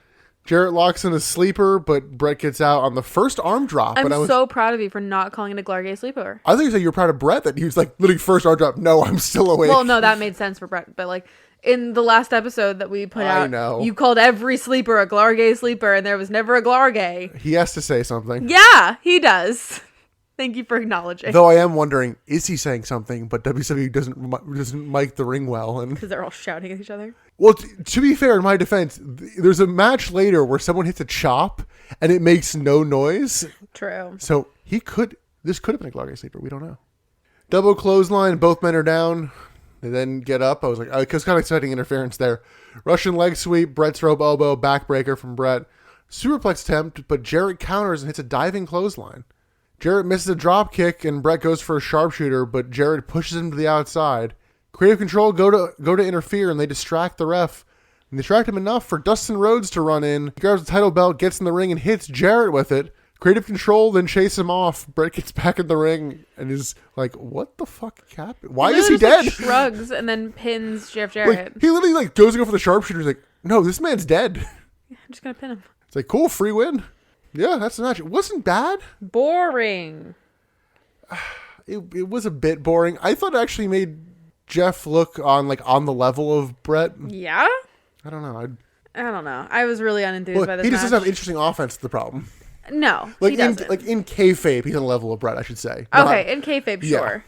Jarrett locks in a sleeper, but Bret gets out on the first arm drop. I'm so proud of you for not calling it a Glargay sleeper. I think you said you were proud of Bret, that he was like, literally first arm drop. No, I'm still awake. Well, no, that made sense for Bret. But like in the last episode that we put out, you called every sleeper a Glargay sleeper, and there was never a Glargay. He has to say something. Yeah, he does. Thank you for acknowledging. Though I am wondering, is he saying something? But WWE doesn't mic the ring well, and because they're all shouting at each other. Well, to be fair, in my defense, there's a match later where someone hits a chop and it makes no noise. True. So this could have been a Glorious Sleeper. We don't know. Double clothesline, both men are down. They then get up. I was kind of expecting interference there. Russian leg sweep, Brett's rope elbow, backbreaker from Brett. Superplex attempt, but Jarrett counters and hits a diving clothesline. Jarrett misses a drop kick and Brett goes for a sharpshooter, but Jarrett pushes him to the outside. Creative Control go to interfere and they distract the ref. And they distract him enough for Dustin Rhodes to run in. He grabs the title belt, gets in the ring and hits Jarrett with it. Creative Control then chase him off. Brett gets back in the ring and is like, "What the fuck happened? Why is he dead?" Shrugs and then pins Jeff Jarrett. He literally goes to go for the sharpshooter. He's like, "No, this man's dead." Yeah, I'm just gonna pin him. It's like, cool, free win. Yeah, that's the match. It wasn't bad. Boring. It was a bit boring. I thought it actually made Jeff look on the level of Brett. Yeah? I don't know. I don't know. I was really unenthused by this He just match. doesn't have interesting offense to the problem. No, he doesn't. In kayfabe, he's on the level of Brett, I should say. Okay, in kayfabe, Yeah. sure.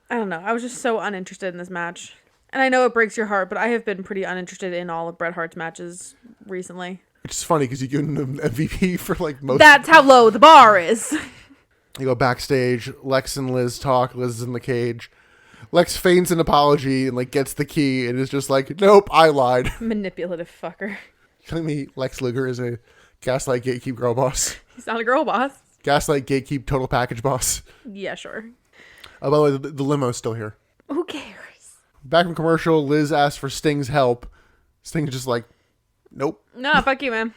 I don't know. I was just so uninterested in this match. And I know it breaks your heart, but I have been pretty uninterested in all of Bret Hart's matches recently. Which is funny because you give him an MVP for most. That's how low the bar is. You go backstage. Lex and Liz talk. Liz is in the cage. Lex feigns an apology and gets the key and is just like, "Nope, I lied." Manipulative fucker. Telling me Lex Luger is a gaslight gatekeep girl boss. He's not a girl boss. Gaslight gatekeep total package boss. Yeah, sure. By the way, the limo's still here. Who cares? Back from commercial, Liz asks for Sting's help. Sting's just like, "Nope." No, fuck you, man.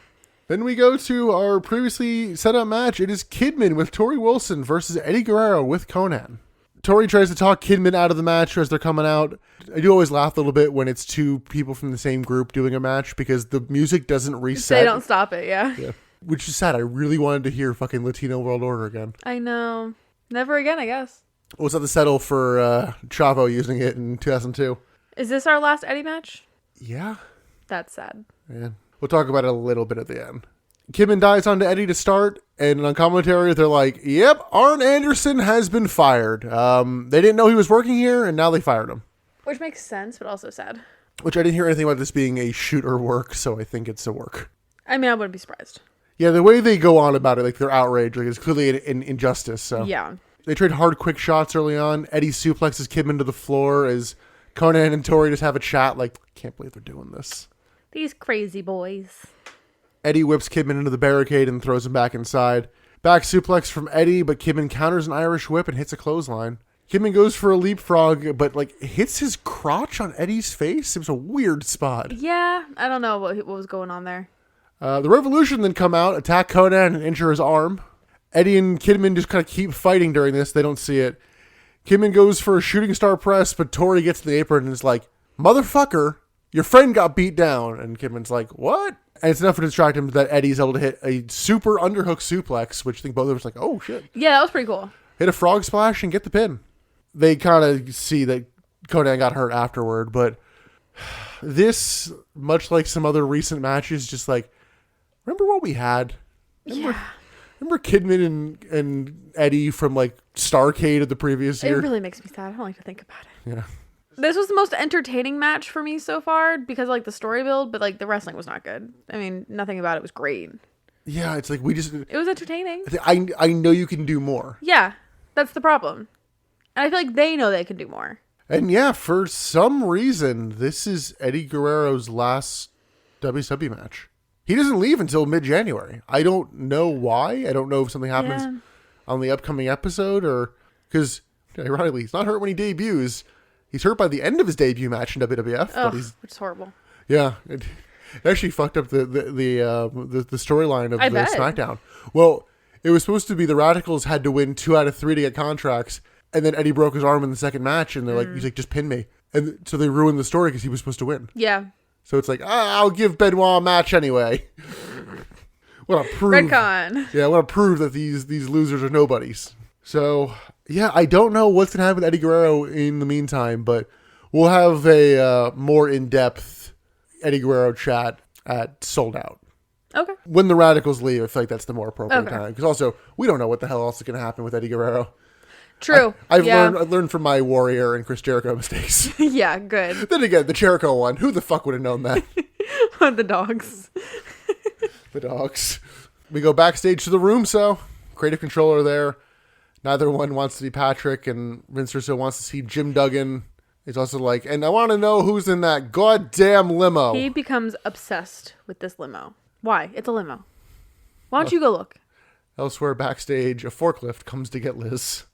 Then we go to our previously set up match. It is Kidman with Tori Wilson versus Eddie Guerrero with Conan. Tori tries to talk Kidman out of the match as they're coming out. I do always laugh a little bit when it's two people from the same group doing a match because the music doesn't reset. They don't stop it, yeah. Which is sad. I really wanted to hear fucking Latino World Order again. I know. Never again, I guess. We'll have to settle for Chavo using it in 2002. Is this our last Eddie match? Yeah. That's sad. Yeah. We'll talk about it a little bit at the end. Kidman dives onto Eddie to start, and on commentary, they're like, "Yep, Arn Anderson has been fired. They didn't know he was working here, and now they fired him." Which makes sense, but also sad. Which I didn't hear anything about this being a shoot or work, so I think it's a work. I mean, I wouldn't be surprised. Yeah, the way they go on about it, they're outraged. It's clearly an injustice. So Yeah. They trade hard, quick shots early on. Eddie suplexes Kidman to the floor as Conan and Tori just have a chat. Can't believe they're doing this. These crazy boys. Eddie whips Kidman into the barricade and throws him back inside. Back suplex from Eddie, but Kidman counters an Irish whip and hits a clothesline. Kidman goes for a leapfrog, but hits his crotch on Eddie's face. It was a weird spot. Yeah, I don't know what was going on there. The Revolution then come out, attack Conan, and injure his arm. Eddie and Kidman just kind of keep fighting during this. They don't see it. Kidman goes for a shooting star press, but Tori gets to the apron and is like, "Motherfucker, your friend got beat down." And Kidman's like, "What?" And it's enough to distract him that Eddie's able to hit a super underhook suplex, which I think both of us like, "Oh, shit." Yeah, that was pretty cool. Hit a frog splash and get the pin. They kind of see that Conan got hurt afterward, but this, much like some other recent matches, just remember what we had? Remember Kidman and Eddie from Starrcade of the previous year? It really makes me sad. I don't like to think about it. Yeah. This was the most entertaining match for me so far because the story build, but the wrestling was not good. I mean, nothing about it was great. Yeah, it's it was entertaining. I know you can do more. Yeah, that's the problem. And I feel like they know they can do more. And yeah, for some reason, this is Eddie Guerrero's last WCW match. He doesn't leave until mid-January. I don't know why. I don't know if something happens on the upcoming episode or because ironically, he's not hurt when he debuts. He's hurt by the end of his debut match in WWF. Which is horrible. Yeah, it actually fucked up the storyline of the SmackDown. Well, it was supposed to be the Radicals had to win 2 out of 3 to get contracts, and then Eddie broke his arm in the second match, and they're he's like, "Just pin me," and so they ruined the story because he was supposed to win. Yeah. So it's I'll give Benoit a match anyway. Want to prove Redcon. Yeah, I want to prove that these losers are nobodies. So yeah, I don't know what's gonna happen with Eddie Guerrero in the meantime, but we'll have a more in-depth Eddie Guerrero chat at Sold Out. Okay. When the Radicals leave, I feel like that's the more appropriate Okay. time. Because also, we don't know what the hell else is going to happen with Eddie Guerrero. True. I've learned from my Warrior and Chris Jericho mistakes. Yeah, good. Then again, the Jericho one, who the fuck would have known that? The dogs. The dogs. We go backstage to the room, so creative controller there. Neither one wants to be Patrick, and Vince Russo wants to see Jim Duggan. He's also like, and I want to know who's in that goddamn limo. He becomes obsessed with this limo. Why? It's a limo. Why don't you go look? Elsewhere backstage, a forklift comes to get Liz.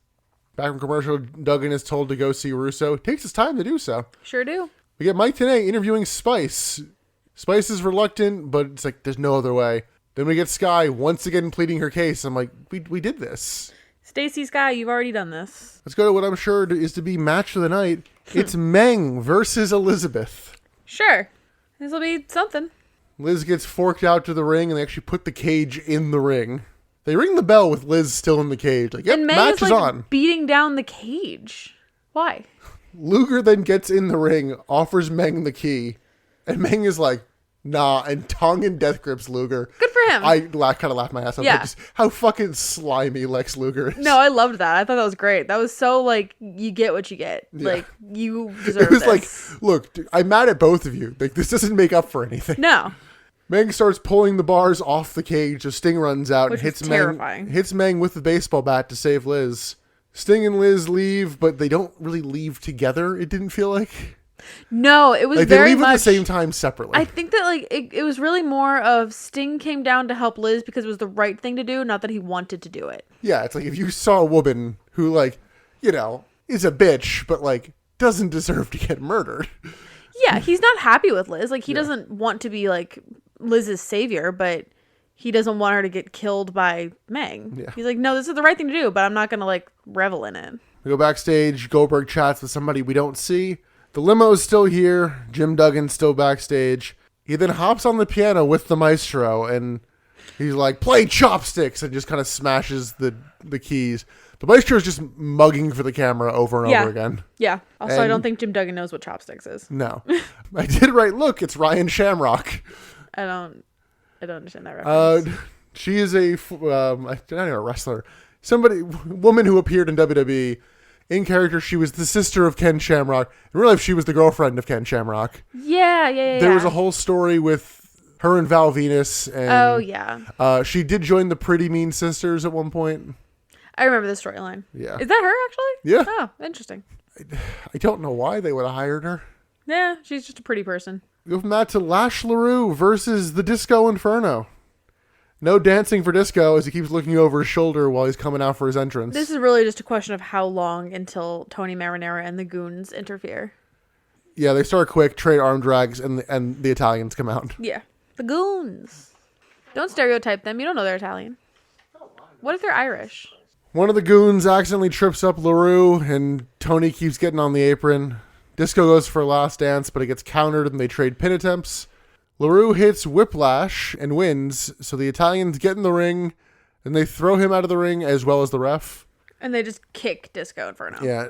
Back from commercial, Duggan is told to go see Russo. Takes his time to do so. Sure do. We get Mike Tenay interviewing Spice. Spice is reluctant, but it's like, there's no other way. Then we get Sky once again pleading her case. I'm like, we did this. Stacy Sky, you've already done this. Let's go to what I'm sure is to be match of the night. It's Meng versus Elizabeth. Sure. This will be something. Liz gets forked out to the ring, and they actually put the cage in the ring. They ring the bell with Liz still in the cage. Like, yep, And Meng match is is on. beating down the cage. Why? Luger then gets in the ring, offers Meng the key, and Meng is like, nah, and tongue and death grips Luger. Good for him. I kind of laughed my ass off. Yeah. Like, how fucking slimy Lex Luger is. No, I loved that. I thought that was great. That was so, like, you get what you get. Yeah. Like, you deserve It was this. like, look, dude, I'm mad at both of you. Like, this doesn't make up for anything. No. Meng starts pulling the bars off the cage. So Sting runs out Which and is terrifying. hits Meng with the baseball bat to save Liz. Sting and Liz leave, but they don't really leave together, it didn't feel like. No, it was Like, very they leave much... at the same time separately. I think that, like, it was really more of Sting came down to help Liz because it was the right thing to do, not that he wanted to do it. Yeah, it's like if you saw a woman who, like, you know, is a bitch, but, like, doesn't deserve to get murdered. Yeah, he's not happy with Liz. Like, he doesn't want to be, like, Liz's savior, but he doesn't want her to get killed by Meng. Yeah. He's like, no, this is the right thing to do, but I'm not going to, like, revel in it. We go backstage. Goldberg chats with somebody we don't see. The limo is still here. Jim Duggan's still backstage. He then hops on the piano with the maestro, and he's like, play chopsticks, and just kind of smashes the keys. The maestro is just mugging for the camera over and over again. Yeah. Also, I And- don't think Jim Duggan knows what chopsticks is. No. I did right. Look, it's Ryan Shamrock. I don't understand that reference. She is not even a wrestler. Woman who appeared in WWE. In character, she was the sister of Ken Shamrock. In real life, she was the girlfriend of Ken Shamrock. Yeah. There was a whole story with her and Val Venus. And, Oh, yeah. she did join the Pretty Mean Sisters at one point. I remember this storyline. Yeah. Is that her, actually? Yeah. Oh, interesting. I don't know why they would have hired her. Yeah, she's just a pretty person. We go from that to Lash LaRue versus the Disco Inferno. No dancing for Disco as he keeps looking over his shoulder while he's coming out for his entrance. This is really just a question of how long until Tony Marinara and the goons interfere. Yeah, they start quick, trade arm drags, and the Italians come out. Yeah. The goons. Don't stereotype them. You don't know they're Italian. What if they're Irish? One of the goons accidentally trips up LaRue, and Tony keeps getting on the apron. Disco goes for a last dance, but it gets countered, and they trade pin attempts. LaRue hits Whiplash and wins, so the Italians get in the ring, and they throw him out of the ring as well as the ref. And they just kick Disco Inferno. Yeah.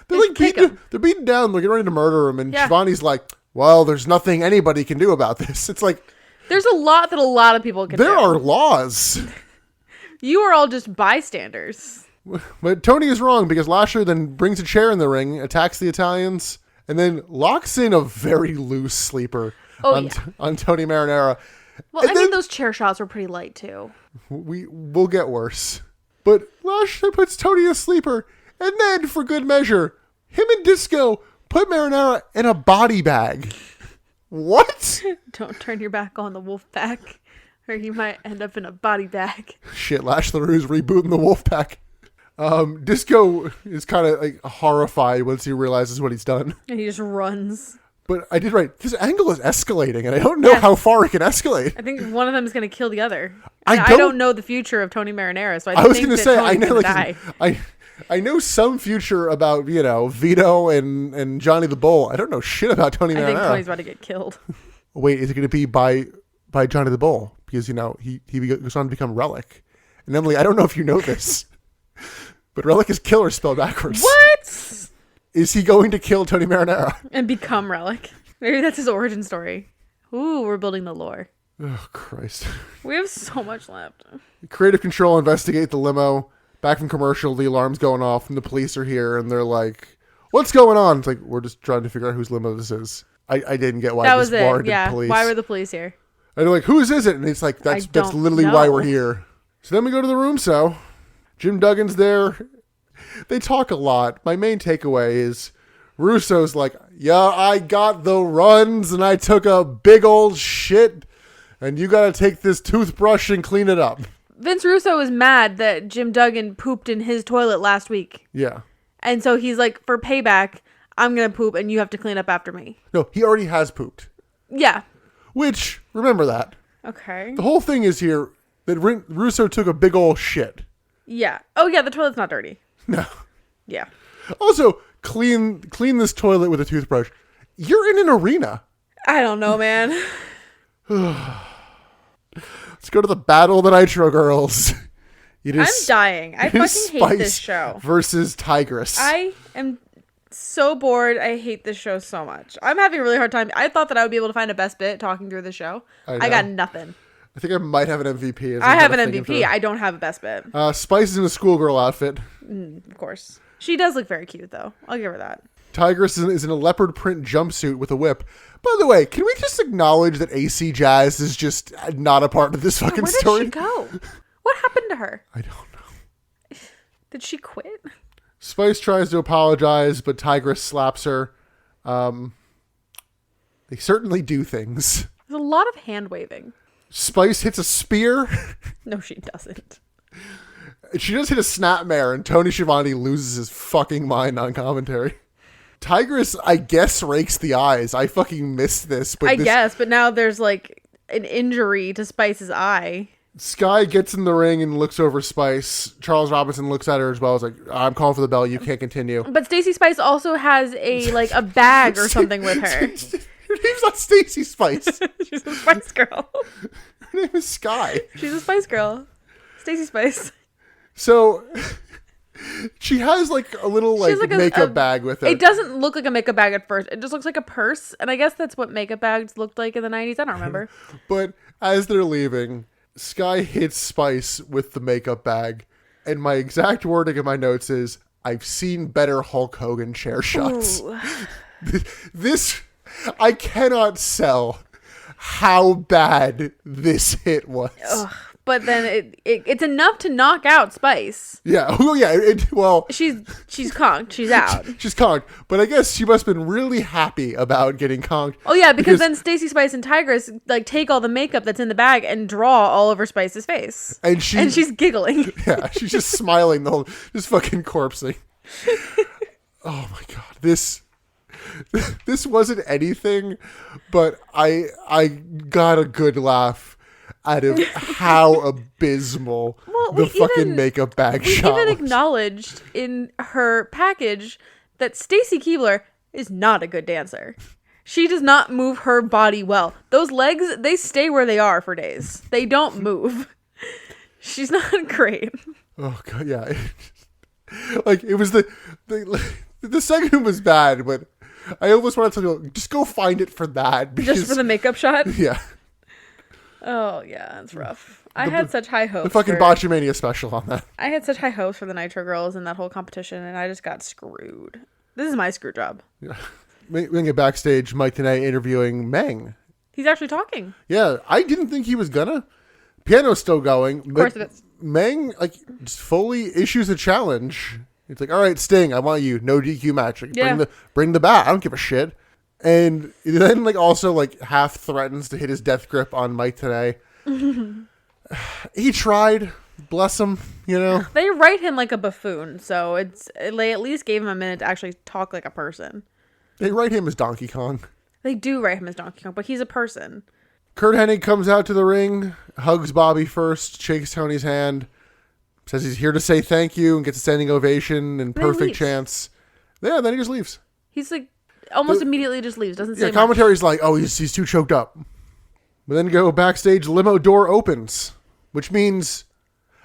They just kick him. They're beating down, they're getting ready to murder him, and Yeah. Shivani's like, well, there's nothing anybody can do about this. It's like, There's a lot that a lot of people can do. there are laws. You are all just bystanders. But Tony is wrong, because Lashley then brings a chair in the ring, attacks the Italians, and then locks in a very loose sleeper on Tony Marinara. Well, And I mean, then those chair shots were pretty light, too. we'll get worse. But Lashley puts Tony in a sleeper, and then, for good measure, him and Disco put Marinara in a body bag. What? Don't turn your back on the wolf pack, or you might end up in a body bag. Shit, Lash LaRue's rebooting the Wolfpack. Disco is kind of like horrified once he realizes what he's done. And he just runs. But I did right. This angle is escalating, and I don't know how far it can escalate. I think one of them is going to kill the other. I And I don't- don't know the future of Tony Marinara, so I I was think going that to say, I Tony's know, gonna like, die. I know some future about, Vito and Johnny the Bull. I don't know shit about Tony I think Marinara. Tony's about to get killed. Wait, is it going to be by Johnny the Bull? Because, he goes on to become Relic. And Emily, I don't know if you know this, but Relic is killer spelled backwards. What? Is he going to kill Tony Marinara? And become Relic. Maybe that's his origin story. Ooh, we're building the lore. Oh, Christ. We have so much left. Creative Control investigate the limo. Back from commercial, the alarm's going off, and the police are here, and they're like, what's going on? It's like, we're just trying to figure out whose limo this is. I didn't get why that this was warranted it. Yeah. police. Why were the police here? And they're like, whose is it? And it's like, that's literally why we're here. So then we go to the room, so Jim Duggan's there. They talk a lot. My main takeaway is Russo's like, yeah, I got the runs, and I took a big old shit, and you got to take this toothbrush and clean it up. Vince Russo was mad that Jim Duggan pooped in his toilet last week. Yeah. And so he's like, for payback, I'm going to poop and you have to clean up after me. No, he already has pooped. Yeah. Which, remember that. Okay. The whole thing is here that Russo took a big old shit. Yeah. Oh, yeah, the toilet's not dirty. No. Yeah. Also, clean this toilet with a toothbrush. You're in an arena. I don't know, man. Let's go to the battle of the Nitro Girls. I'm dying. I fucking hate this show. Versus Tigress. I am so bored. I hate this show so much. I'm having a really hard time. I thought that I would be able to find a best bit talking through the show. I got nothing. I think I might have an MVP. I have an MVP. I don't have a best bit. Spice is in a schoolgirl outfit. Of course. She does look very cute, though. I'll give her that. Tigress is in a leopard print jumpsuit with a whip. By the way, can we just acknowledge that AC Jazz is just not a part of this fucking story? Where did she go? What happened to her? I don't know. Did she quit? Spice tries to apologize, but Tigress slaps her. They certainly do things. There's a lot of hand waving. Spice hits a spear. No, she doesn't. She does hit a snapmare, and Tony Schiavone loses his fucking mind on commentary. Tigress, I guess, rakes the eyes. I fucking missed this. But but now there's like an injury to Spice's eye. Sky gets in the ring and looks over Spice. Charles Robinson looks at her as well. He's like, I'm calling for the bell. You can't continue. But Stacey Spice also has a bag or something with her. Her name's not Stacey Spice. She's a Spice Girl. Her name is Sky. She's a Spice Girl. Stacey Spice. So she has like a little makeup bag with her. It doesn't look like a makeup bag at first. It just looks like a purse. And I guess that's what makeup bags looked like in the 90s. I don't remember. But as they're leaving, Sky hits Spice with the makeup bag. And my exact wording in my notes is, I've seen better Hulk Hogan chair shots. This, I cannot sell how bad this hit was. Ugh. But then it's enough to knock out Spice. Yeah. Oh, yeah. She's conked. She's out. She's conked. But I guess she must have been really happy about getting conked. Oh, yeah. Because then Stacey Spice and Tigress take all the makeup that's in the bag and draw all over Spice's face. And she's giggling. Yeah. She's just smiling the whole, just fucking corpsing. Oh, my God. This wasn't anything, but I got a good laugh out of how abysmal the fucking makeup bag shot was. We even acknowledged in her package that Stacy Keibler is not a good dancer. She does not move her body well. Those legs, they stay where they are for days. They don't move. She's not great. Oh, God, yeah. Like, it was the second one was bad, but I almost wanted to tell you, just go find it for that. Just for the makeup shot? Yeah. Oh, yeah, that's rough. I had such high hopes. The fucking Botchamania special on that. I had such high hopes for the Nitro Girls and that whole competition, and I just got screwed. This is my screw job. Yeah. We get backstage, Mike tonight interviewing Meng. He's actually talking. Yeah, I didn't think he was gonna. Piano's still going. Of course it is. Meng, just fully issues a challenge. It's like, all right, Sting, I want you. No DQ match. Bring the bat. I don't give a shit. And then also half threatens to hit his death grip on Mike today. He tried. Bless him, They write him like a buffoon, so they at least gave him a minute to actually talk like a person. They write him as Donkey Kong. They do write him as Donkey Kong, but he's a person. Kurt Hennig comes out to the ring, hugs Bobby first, shakes Tony's hand, says he's here to say thank you, and gets a standing ovation and perfect chance. Yeah, then he just leaves. He's almost immediately just leaves. Doesn't say much. Commentary's like, oh, he's too choked up. But then go backstage, limo door opens, which means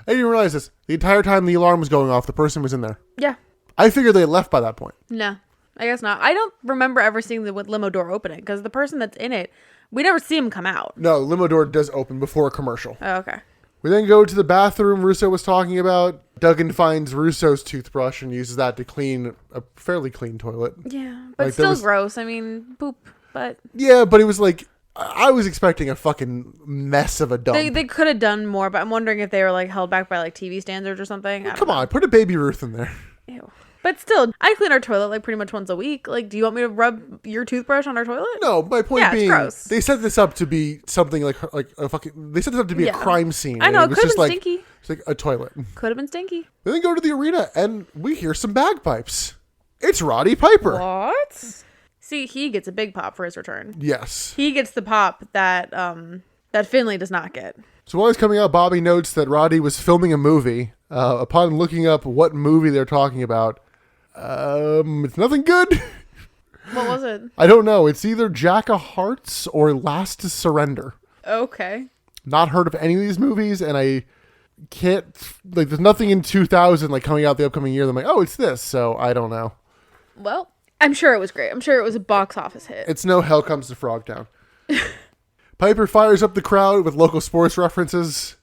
I didn't even realize this. The entire time the alarm was going off, the person was in there. Yeah. I figured they had left by that point. No. I guess not. I don't remember ever seeing the limo door opening because the person that's in it, we never see him come out. No, the limo door does open before a commercial. Oh, okay. We then go to the bathroom Russo was talking about. Duggan finds Russo's toothbrush and uses that to clean a fairly clean toilet. Yeah, but still gross. I mean, poop, but... Yeah, but it was like... I was expecting a fucking mess of a dump. They could have done more, but I'm wondering if they were like held back by like TV standards or something. Come on, put a Baby Ruth in there. Ew. But still, I clean our toilet like pretty much once a week. Like, do you want me to rub your toothbrush on our toilet? No, my point being, it's gross. They set this up to be something like a fucking. They set this up to be a crime scene. I know, it was could have just been like, stinky. It's like a toilet. Could have been stinky. Then they go to the arena and we hear some bagpipes. It's Roddy Piper. What? See, he gets a big pop for his return. Yes. He gets the pop that that Finley does not get. So while he's coming out, Bobby notes that Roddy was filming a movie. Upon looking up what movie they're talking about, it's nothing good. What was it? I don't know. It's either Jack of Hearts or Last to Surrender. Okay. Not heard of any of these movies, and I can't, like, there's nothing in 2000, like, coming out the upcoming year. I'm like, oh, it's this, so I don't know. Well, I'm sure it was great. I'm sure it was a box office hit. It's no Hell Comes to Frogtown. Piper fires up the crowd with local sports references.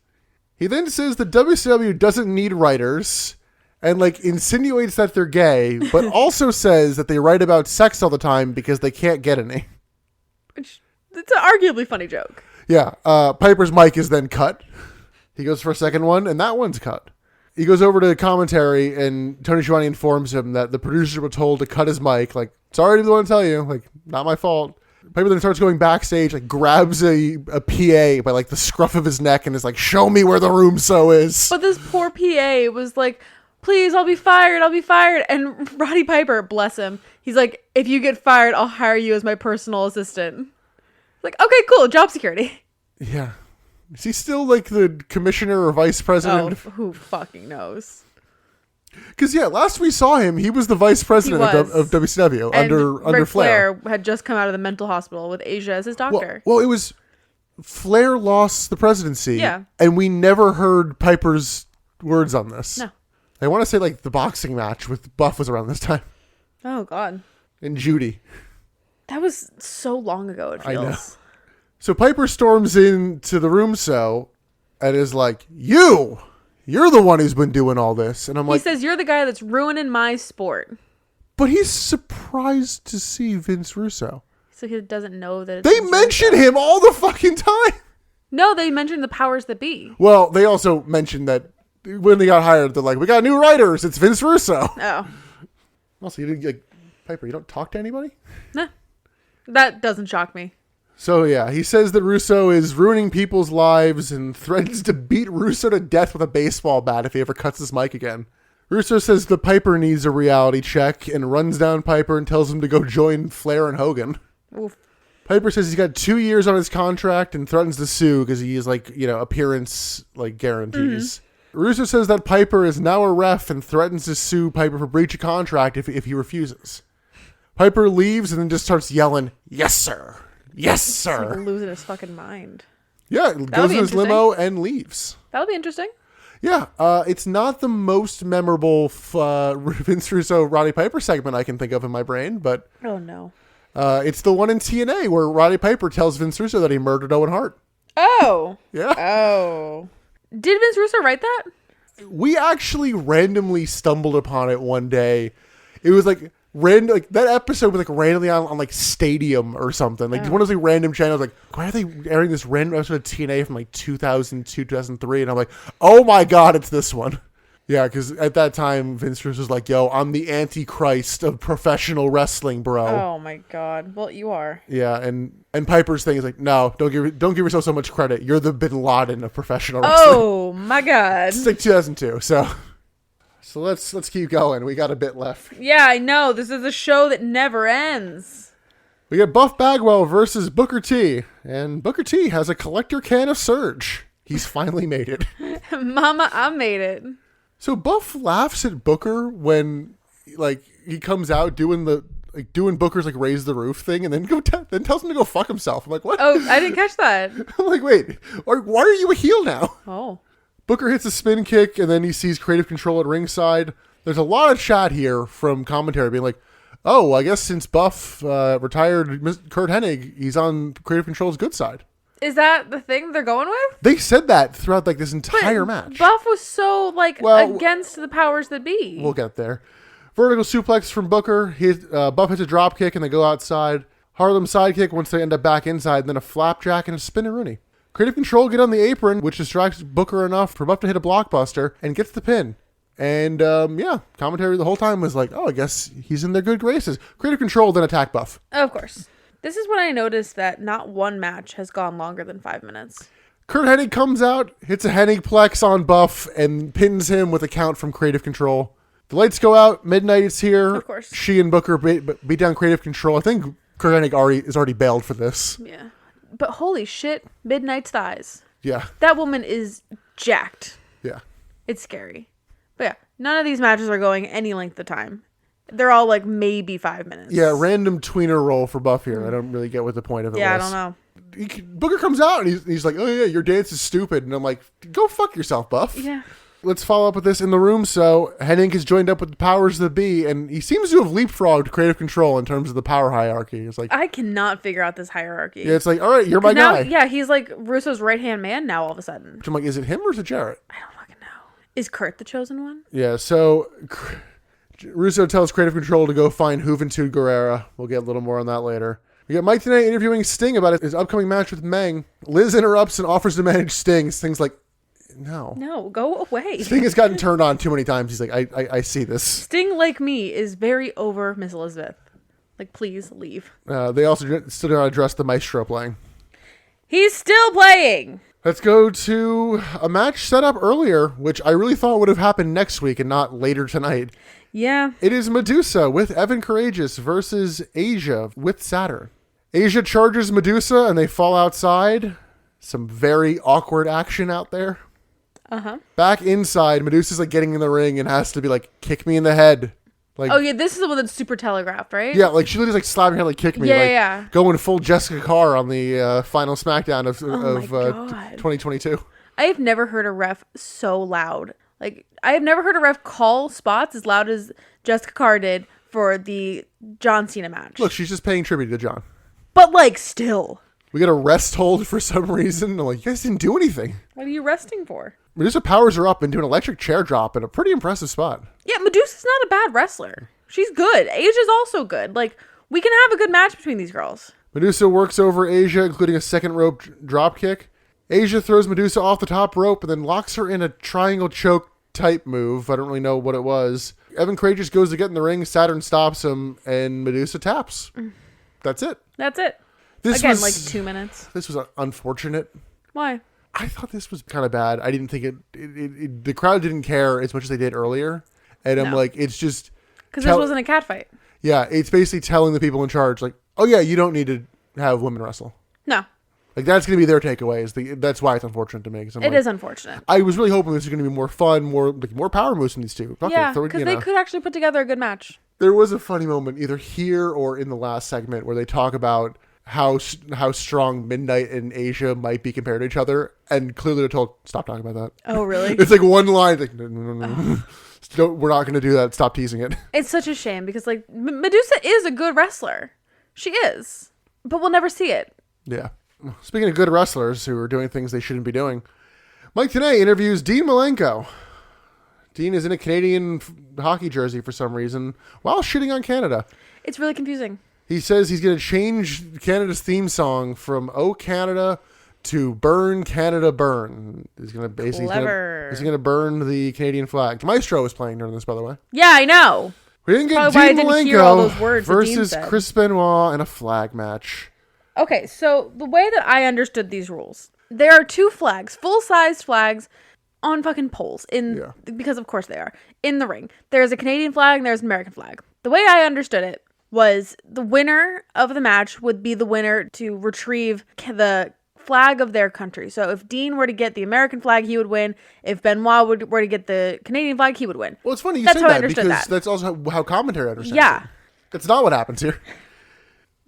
He then says that WCW doesn't need writers, and, like, insinuates that they're gay, but also says that they write about sex all the time because they can't get any. Which, it's an arguably funny joke. Yeah, Piper's mic is then cut. He goes for a second one, and that one's cut. He goes over to commentary, and Tony Schiavone informs him that the producers were told to cut his mic. Like, sorry to be the one to tell you. Like, not my fault. Piper then starts going backstage, like, grabs a PA by, like, the scruff of his neck and is like, show me where the room so is. But this poor PA was like, please, I'll be fired. I'll be fired. And Roddy Piper, bless him, he's like, if you get fired, I'll hire you as my personal assistant. Like, okay, cool. Job security. Yeah. Is he still, like, the commissioner or vice president? Oh, who fucking knows? Because, yeah, last we saw him, he was the vice president of WCW under Ric Flair. Had just come out of the mental hospital with Asia as his doctor. Well, it was... Flair lost the presidency. Yeah. And we never heard Piper's words on this. No. I want to say, like, the boxing match with Buff was around this time. Oh, God. And Judy. That was so long ago, it feels. I know. So Piper storms into the room and is like, you're the one who's been doing all this. And I'm like... He says, you're the guy that's ruining my sport. But he's surprised to see Vince Russo. So he doesn't know that it's They Vince mention Russo. him all the fucking time. No, they mentioned the powers that be. Well, they also mentioned that when they got hired, they're like, we got new writers. It's Vince Russo. Oh. Also, you didn't get... Piper, you don't talk to anybody? Nah. That doesn't shock me. So, yeah, he says that Russo is ruining people's lives and threatens to beat Russo to death with a baseball bat if he ever cuts his mic again. Russo says that Piper needs a reality check and runs down Piper and tells him to go join Flair and Hogan. Oof. Piper says he's got 2 years on his contract and threatens to sue because he is, like, you know, appearance, like, guarantees. Mm-hmm. Russo says that Piper is now a ref and threatens to sue Piper for breach of contract if he refuses. Piper leaves and then just starts yelling, yes, sir. Yes, sir. He's like losing his fucking mind. Yeah, goes in his limo and leaves. That'll be interesting. Yeah, it's not the most memorable Vince Russo Roddy Piper segment I can think of in my brain, but oh no, it's the one in TNA where Roddy Piper tells Vince Russo that he murdered Owen Hart. Oh, yeah. Oh, did Vince Russo write that? We actually randomly stumbled upon it one day. It was like random, like that episode was like randomly on like Stadium or something. Like one of those like random channels. Like, why are they airing this random episode of TNA from like 2002, 2003? And I'm like, oh my god, it's this one. Yeah, because at that time Vince Russo was like, "Yo, I'm the Antichrist of professional wrestling, bro." Oh my god. Well, you are. Yeah, and Piper's thing is like, "No, don't give yourself so much credit. You're the Bin Laden of professional wrestling." Oh my god. It's like 2002. So let's keep going. We got a bit left. Yeah, I know. This is a show that never ends. We got Buff Bagwell versus Booker T. And Booker T has a collector can of Surge. He's finally made it. Mama, I made it. So Buff laughs at Booker when like he comes out doing Booker's like raise the roof thing and then then tells him to go fuck himself. I'm like, what? Oh, I didn't catch that. I'm like, wait, why are you a heel now? Oh. Booker hits a spin kick, and then he sees creative control at ringside. There's a lot of chat here from commentary being like, oh, I guess since Buff retired Kurt Hennig, he's on Creative Control's good side. Is that the thing they're going with? They said that throughout like this entire match. Buff was so against the powers that be. We'll get there. Vertical suplex from Booker. Buff hits a drop kick and they go outside. Harlem sidekick once they end up back inside. Then a flapjack and a spin-a-rooney. Creative Control get on the apron, which distracts Booker enough for Buff to hit a blockbuster and gets the pin. And commentary the whole time was like, oh, I guess he's in their good graces. Creative Control then attack Buff. Of course. This is when I noticed that not one match has gone longer than 5 minutes. Kurt Hennig comes out, hits a Hennigplex on Buff, and pins him with a count from Creative Control. The lights go out. Midnight is here. Of course. She and Booker beat down Creative Control. I think Kurt Hennig is already bailed for this. Yeah. But holy shit, Midnight's thighs. Yeah. That woman is jacked. Yeah. It's scary. But yeah, none of these matches are going any length of time. They're all like maybe 5 minutes. Yeah, random tweener roll for Buff here. I don't really get what the point of it was. Yeah, I don't know. Booker comes out and he's like, oh yeah, your dance is stupid. And I'm like, go fuck yourself, Buff. Yeah. Let's follow up with this in the room. So Hennig has joined up with the powers that be, and he seems to have leapfrogged Creative Control in terms of the power hierarchy. It's like, I cannot figure out this hierarchy. yeah, it's like, all right, you're my guy. Yeah, he's like Russo's right-hand man now all of a sudden. Which I'm like, is it him or is it Jarrett? I don't fucking know. Is Kurt the chosen one? Yeah, so Russo tells Creative Control to go find Juventud Guerrera. We'll get a little more on that later. We got Mike Tenay interviewing Sting about his upcoming match with Meng. Liz interrupts and offers to manage Sting. Sting's like, no, go away. Sting has gotten turned on too many times. He's like, I see this. Sting, like me, is very over Miss Elizabeth. Like, please leave. They also still don't address the maestro playing. He's still playing. Let's go to a match set up earlier, which I really thought would have happened next week and not later tonight. Yeah. It is Medusa with Evan Courageous versus Asia with Saturn. Asia charges Medusa and they fall outside. Some very awkward action out there. Uh-huh. Back inside, Medusa's like getting in the ring and has to be like, kick me in the head. Like, oh yeah, this is the one that's super telegraphed, right? Yeah, like she literally like slapping her like kick me. Yeah. Going full Jessica Carr on the final SmackDown of 2022. I have never heard a ref so loud. Like, I have never heard a ref call spots as loud as Jessica Carr did for the John Cena match. Look, she's just paying tribute to John. But like, still. We got a rest hold for some reason. I'm like, you guys didn't do anything. What are you resting for? Medusa powers her up into an electric chair drop in a pretty impressive spot. Yeah, Medusa's not a bad wrestler. She's good. Asia's also good. Like, we can have a good match between these girls. Medusa works over Asia, including a second rope drop kick. Asia throws Medusa off the top rope and then locks her in a triangle choke type move. I don't really know what it was. Evan Courageous goes to get in the ring. Saturn stops him and Medusa taps. That's it. That's it. This Again, was like 2 minutes. This was unfortunate. Why? I thought this was kind of bad. I didn't think the crowd didn't care as much as they did earlier. And I'm like, it's just... Because this wasn't a cat fight. Yeah, it's basically telling the people in charge, like, oh yeah, you don't need to have women wrestle. No. Like, that's going to be their takeaway. That's why it's unfortunate to me. It is unfortunate. I was really hoping this was going to be more fun, more power moves from these two. Yeah, because they could actually put together a good match. There was a funny moment, either here or in the last segment, where they talk about how strong Midnight and Asia might be compared to each other, and clearly they're told, stop talking about that. Oh, really? It's like one line, like, no. We're not going to do that. Stop teasing it. It's such a shame because, like, Medusa is a good wrestler. She is. But we'll never see it. Yeah. Speaking of good wrestlers who are doing things they shouldn't be doing, Mike Tenay interviews Dean Malenko. Dean is in a Canadian hockey jersey for some reason while shitting on Canada. It's really confusing. He says he's going to change Canada's theme song from "Oh Canada" to "Burn Canada Burn." He's going to basically he's going to burn the Canadian flag. Maestro was playing during this, by the way. Yeah, I know. We didn't get Dean Malenko versus Chris Benoit in a flag match. Okay, so the way that I understood these rules, there are two flags, full-sized flags on fucking poles because of course they are in the ring. There's a Canadian flag and there's an American flag. The way I understood it was the winner of the match would be the winner to retrieve the flag of their country. So if Dean were to get the American flag, he would win. If Benoit were to get the Canadian flag, he would win. Well, it's funny you say that because that's also how commentary understands it. That's not what happens here.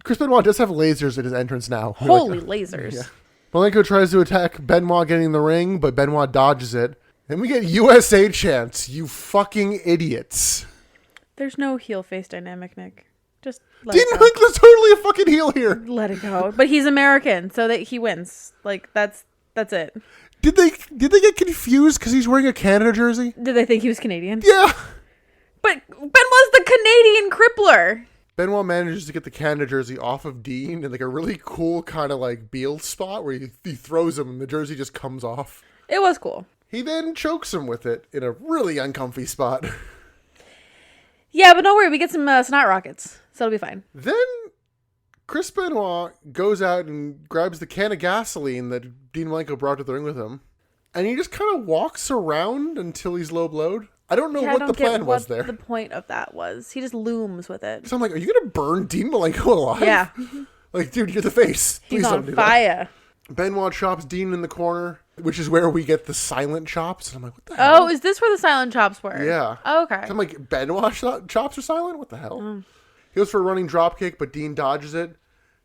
Chris Benoit does have lasers in his entrance now. Holy lasers. Yeah. Malenko tries to attack Benoit getting in the ring, but Benoit dodges it. And we get USA chants, you fucking idiots. There's no heel face dynamic, Nick. Just let Dean it go. Winkler's totally a fucking heel here. Let it go. But he's American, so that he wins. Like, that's it. Did they get confused because he's wearing a Canada jersey? Did they think he was Canadian? Yeah. But Benoit's the Canadian crippler. Benoit manages to get the Canada jersey off of Dean in like a really cool kind of like Beal spot where he throws him and the jersey just comes off. It was cool. He then chokes him with it in a really uncomfy spot. Yeah, but don't worry, we get some snot rockets, so it'll be fine. Then Chris Benoit goes out and grabs the can of gasoline that Dean Malenko brought to the ring with him, and he just kind of walks around until he's low blowed. I don't know what the plan was there. The point of that was he just looms with it. So I'm like, are you gonna burn Dean Malenko alive? Yeah. Like, dude, you're the face. Please He's don't on do fire. that. Benoit chops Dean in the corner, which is where we get the silent chops. And I'm like, what the hell? Oh, is this where the silent chops were? Yeah. Oh, okay. So I'm like, Benoit chops are silent? What the hell? He goes for a running drop kick, but Dean dodges it.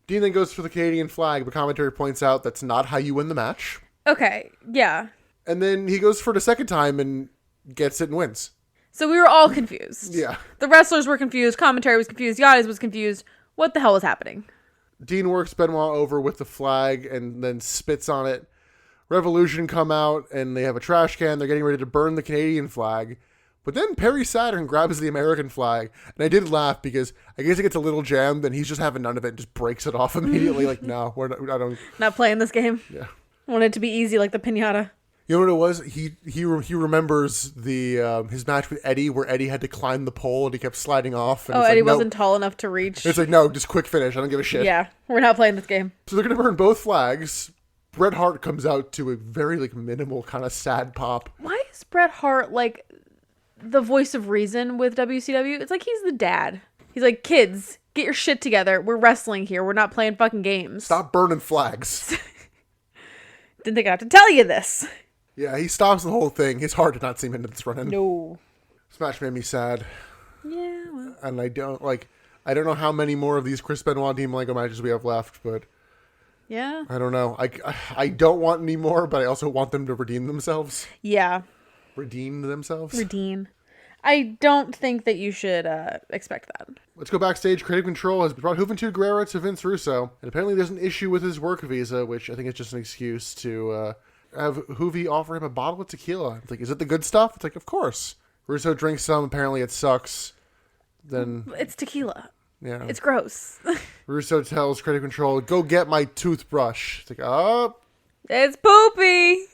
Dean then goes for the Canadian flag, but commentary points out that's not how you win the match. Okay, yeah. And then he goes for it a second time and gets it and wins. So we were all confused. Yeah. The wrestlers were confused, commentary was confused, the audience was confused. What the hell was happening? Dean works Benoit over with the flag and then spits on it. Revolution come out and they have a trash can. They're getting ready to burn the Canadian flag. But then Perry Saturn grabs the American flag. And I did laugh because I guess it gets a little jammed and he's just having none of it and just breaks it off immediately. Like, no, I don't. Not playing this game. Yeah. Wanted it to be easy like the pinata. You know what it was? He remembers the his match with Eddie where Eddie had to climb the pole and he kept sliding off. And Eddie like, wasn't tall enough to reach. It's like, no, just quick finish. I don't give a shit. Yeah, we're not playing this game. So they're going to burn both flags. Bret Hart comes out to a very like minimal kind of sad pop. Why is Bret Hart like the voice of reason with WCW? It's like he's the dad. He's like, kids, get your shit together. We're wrestling here. We're not playing fucking games. Stop burning flags. Didn't think I have to tell you this. Yeah, he stops the whole thing. His heart did not seem into this run-in. No. This match made me sad. Yeah, well. And I don't know how many more of these Chris Benoit Dean Malenko matches we have left, but Yeah. I don't know. I don't want any more, but I also want them to redeem themselves. Yeah. Redeem themselves? Redeem. I don't think that you should expect that. Let's go backstage. Creative Control has brought Juventud Guerrera to Vince Russo. And apparently there's an issue with his work visa, which I think is just an excuse to have Juvi offer him a bottle of tequila. It's like, is it the good stuff? It's like, of course. Russo drinks some. Apparently it sucks. Then It's tequila. yeah, It's gross. Russo tells Creative Control, go get my toothbrush. It's like, oh. It's poopy.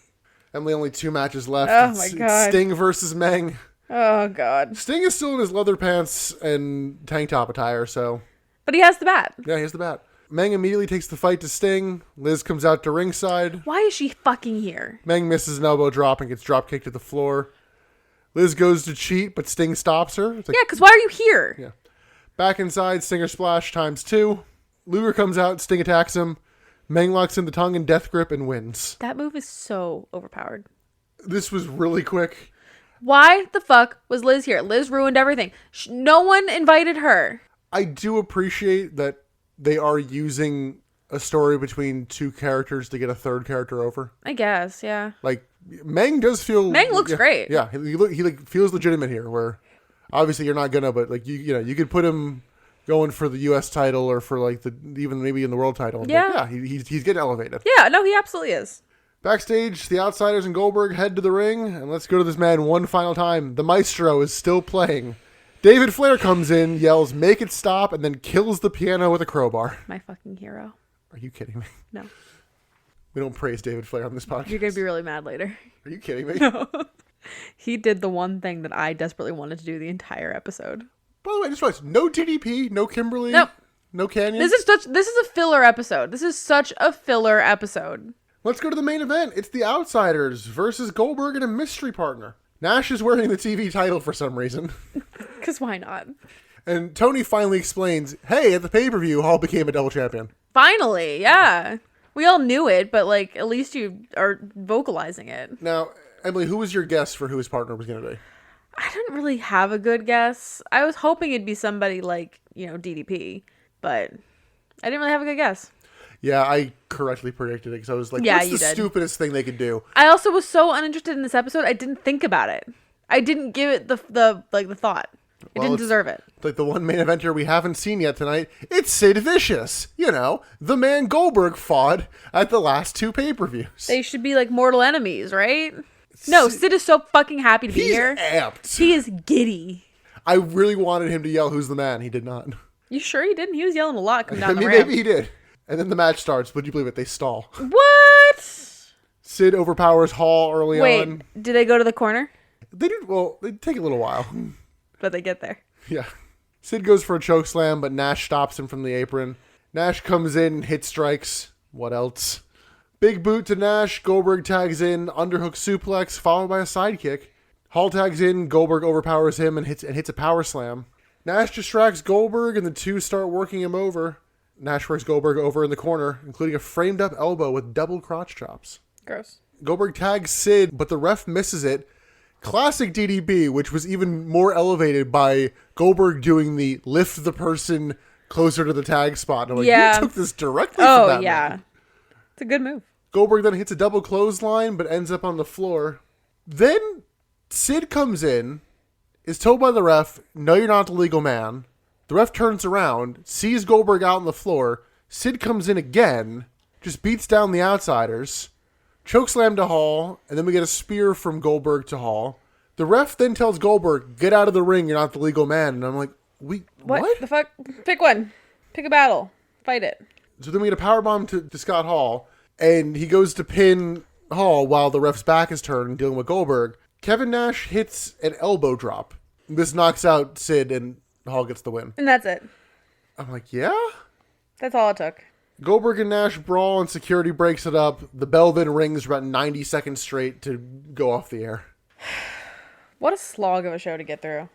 Emily, only 2 matches left. Oh my God. It's Sting versus Meng. Oh, God. Sting is still in his leather pants and tank top attire, so But he has the bat. yeah, he has the bat. Meng immediately takes the fight to Sting. Liz comes out to ringside. Why is she fucking here? Meng misses an elbow drop and gets drop kicked to the floor. Liz goes to cheat, but Sting stops her. It's like, Yeah, because why are you here? yeah. Back inside, Stinger Splash ×2. Luger comes out, Sting attacks him. Meng locks in the tongue and death grip and wins. That move is so overpowered. This was really quick. Why the fuck was Liz here? Liz ruined everything. No one invited her. I do appreciate that they are using a story between 2 characters to get a third character over. I guess, yeah. Like, Meng does feel... Meng looks yeah, great. Yeah, he like feels legitimate here, where obviously you're not gonna, but like, you know, you could put him going for the U.S. title or for like even maybe in the world title. Yeah. But yeah, he's getting elevated. Yeah, no, he absolutely is. Backstage, the Outsiders and Goldberg head to the ring, and let's go to this man one final time. The Maestro is still playing. David Flair comes in, yells, make it stop, and then kills the piano with a crowbar. My fucking hero. Are you kidding me? No. We don't praise David Flair on this podcast. You're going to be really mad later. Are you kidding me? No. He did the one thing that I desperately wanted to do the entire episode. By the way, I just realized, no DDP, no Kimberly, Nope. no Canyon. This is a filler episode. This is such a filler episode. Let's go to the main event. It's the Outsiders versus Goldberg and a mystery partner. Nash is wearing the TV title for some reason. Because why not? And Tony finally explains, hey, at the pay-per-view, Hall became a double champion. Finally, yeah. We all knew it, but like at least you are vocalizing it. Now, Emily, who was your guess for who his partner was going to be? I didn't really have a good guess. I was hoping it'd be somebody like, DDP, but I didn't really have a good guess. Yeah, I correctly predicted it because I was like, Yeah, what's you the did. stupidest thing they could do? I also was so uninterested in this episode, I didn't think about it. I didn't give it the thought. It didn't deserve it. Like the one main eventer we haven't seen yet tonight, it's Sid Vicious. You know, the man Goldberg fought at the last 2 pay-per-views. They should be like mortal enemies, right? No, Sid is so fucking happy to be here. He's amped. He is giddy. I really wanted him to yell, "Who's the man?" He did not. You sure he didn't? He was yelling a lot coming down the ramp. Maybe he did. And then the match starts. Would you believe it? They stall. What? Sid overpowers Hall early on. Wait, do they go to the corner? They did. Well, they take a little while. But they get there. Yeah. Sid goes for a choke slam, but Nash stops him from the apron. Nash comes in, hit strikes. What else? Big boot to Nash. Goldberg tags in, underhook suplex, followed by a sidekick. Hall tags in. Goldberg overpowers him and hits a power slam. Nash distracts Goldberg, and the two start working him over. Nash works Goldberg over in the corner, including a framed-up elbow with double crotch chops. Gross. Goldberg tags Sid, but the ref misses it. Classic DDP, which was even more elevated by Goldberg doing the lift the person closer to the tag spot. And I'm like, you took this directly from that man. It's a good move. Goldberg then hits a double clothesline, but ends up on the floor. Then Sid comes in, is told by the ref, "No, you're not the legal man." The ref turns around, sees Goldberg out on the floor. Sid comes in again, just beats down the outsiders. Chokeslam to Hall, and then we get a spear from Goldberg to Hall. The ref then tells Goldberg, "Get out of the ring, you're not the legal man." And I'm like, what? The fuck? Pick one. Pick a battle. Fight it. So then we get a powerbomb to Scott Hall, and he goes to pin Hall while the ref's back is turned, dealing with Goldberg. Kevin Nash hits an elbow drop. This knocks out Sid, and Hall gets the win. And that's it. I'm like, yeah? That's all it took. Goldberg and Nash brawl, and security breaks it up. The bell then rings for about 90 seconds straight to go off the air. What a slog of a show to get through.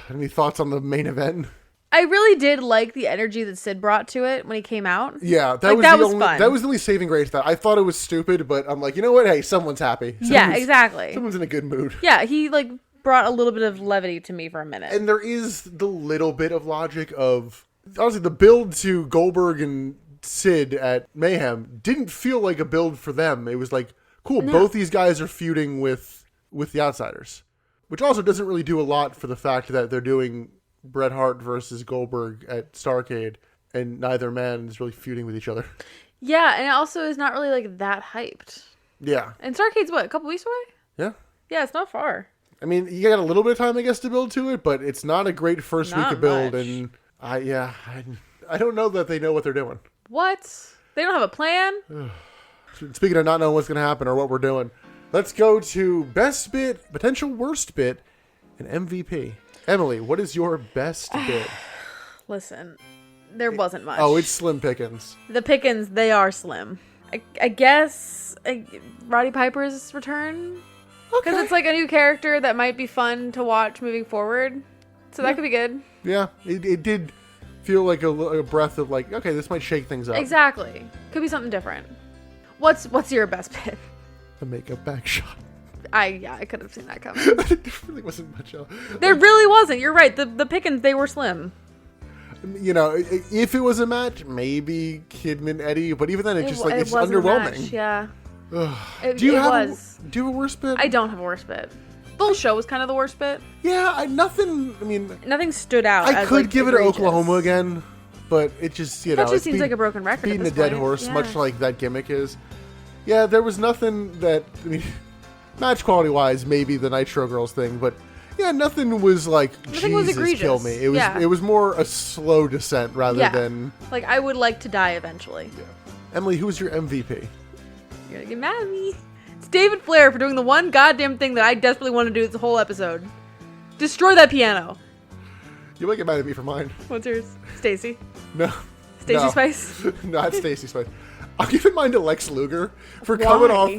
Any thoughts on the main event? I really did like the energy that Sid brought to it when he came out. Yeah, that was fun. That was the only saving grace. That I thought it was stupid, but I'm like, you know what? Hey, someone's happy. Exactly. Someone's in a good mood. Yeah, he brought a little bit of levity to me for a minute. And there is the little bit of logic of, honestly, the build to Goldberg and Sid at Mayhem didn't feel like a build for them. It was like, cool, both these guys are feuding with the outsiders. Which also doesn't really do a lot for the fact that they're doing Bret Hart versus Goldberg at Starrcade, and neither man is really feuding with each other. Yeah, and it also is not really that hyped. Yeah. And Starrcade's what, a couple weeks away? Yeah. Yeah, it's not far. I mean, you got a little bit of time, I guess, to build to it, but it's not a great first week of build, much. and I don't know that they know what they're doing. What? They don't have a plan? Speaking of not knowing what's going to happen or what we're doing, let's go to best bit, potential worst bit, and MVP. Emily, what is your best bit? Listen, there wasn't much. Oh, it's slim pickings. The pickings, they are slim. I guess Roddy Piper's return. Okay. Because it's a new character that might be fun to watch moving forward. So that could be good. Yeah, it did feel like a breath of okay, this might shake things up. Exactly. Could be something different. What's your best bit? The makeup back shot. I could have seen that coming. There really wasn't much else. There really wasn't. You're right. The pickings, they were slim. You know, if it was a match, maybe Kidman, Eddie, but even then, it's wasn't underwhelming. A match, yeah. Do you have a worst bit? I don't have a worst bit. The whole show was kind of the worst bit. Yeah, nothing stood out. I could give egregious. it Oklahoma again, but it just, that just seems like a broken record. Beating a dead horse, much like that gimmick is. Yeah, there was nothing that, match quality wise, maybe the Nitro Girls thing, but yeah, nothing was nothing was egregious. Kill me. It was more a slow descent rather than I would like to die eventually. Yeah. Emily, who's your MVP? You're gonna get mad at me. It's David Flair for doing the one goddamn thing that I desperately want to do this whole episode. Destroy that piano. You might get mad at me for mine. What's yours? Stacy. No. Stacy Spice? No, it's Stacy Spice. I'll give it mine to Lex Luger for coming off,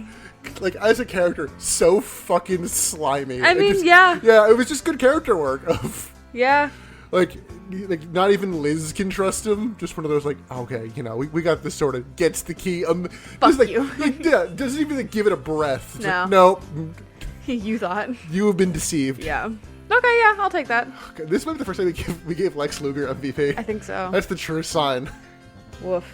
as a character, so fucking slimy. Yeah, it was just good character work of... Yeah. Not even Liz can trust him. Just one of those, okay, we got this sorted. Gets the key. Fuck you. Doesn't even give it a breath. No. No. You thought. You have been deceived. Yeah. Okay, yeah, I'll take that. Okay, this might be the first time we gave Lex Luger MVP. I think so. That's the true sign. Woof.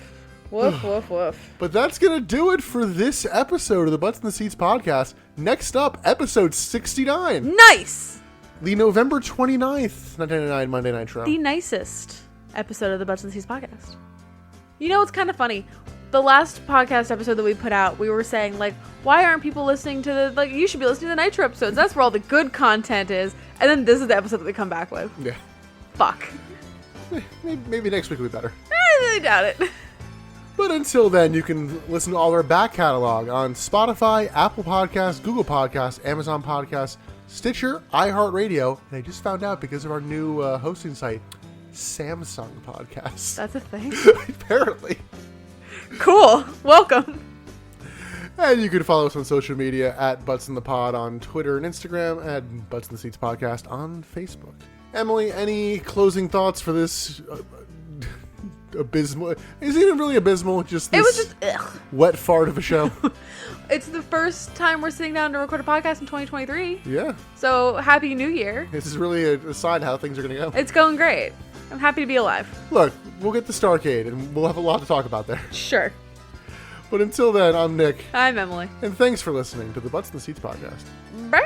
Woof, woof, woof. But that's going to do it for this episode of the Butts in the Seats podcast. Next up, episode 69. Nice! The November 29th, 1999 Monday Nitro. The nicest episode of the Butts and Seats podcast. You know, it's kind of funny. The last podcast episode that we put out, we were saying, like, why aren't people listening to the, like, you should be listening to the Nitro episodes. That's where all the good content is. And then this is the episode that we come back with. Yeah. Fuck. Maybe next week will be better. I really doubt it. But until then, you can listen to all our back catalog on Spotify, Apple Podcasts, Google Podcasts, Amazon Podcasts, Stitcher, iHeartRadio, and I just found out because of our new hosting site, Samsung Podcasts. That's a thing. Apparently. Cool. Welcome. And you can follow us on social media at Butts in the Pod on Twitter and Instagram, and Butts in the Seats Podcast on Facebook. Emily, any closing thoughts for this abysmal? Is it even really abysmal? Just this it was just ugh. Wet fart of a show. It's the first time we're sitting down to record a podcast in 2023. Yeah. So happy New Year. This is really a sign how things are going to go. It's going great. I'm happy to be alive. Look, we'll get to Starcade, and we'll have a lot to talk about there. Sure. But until then, I'm Nick. I'm Emily. And thanks for listening to the Butts in the Seats Podcast. Bye.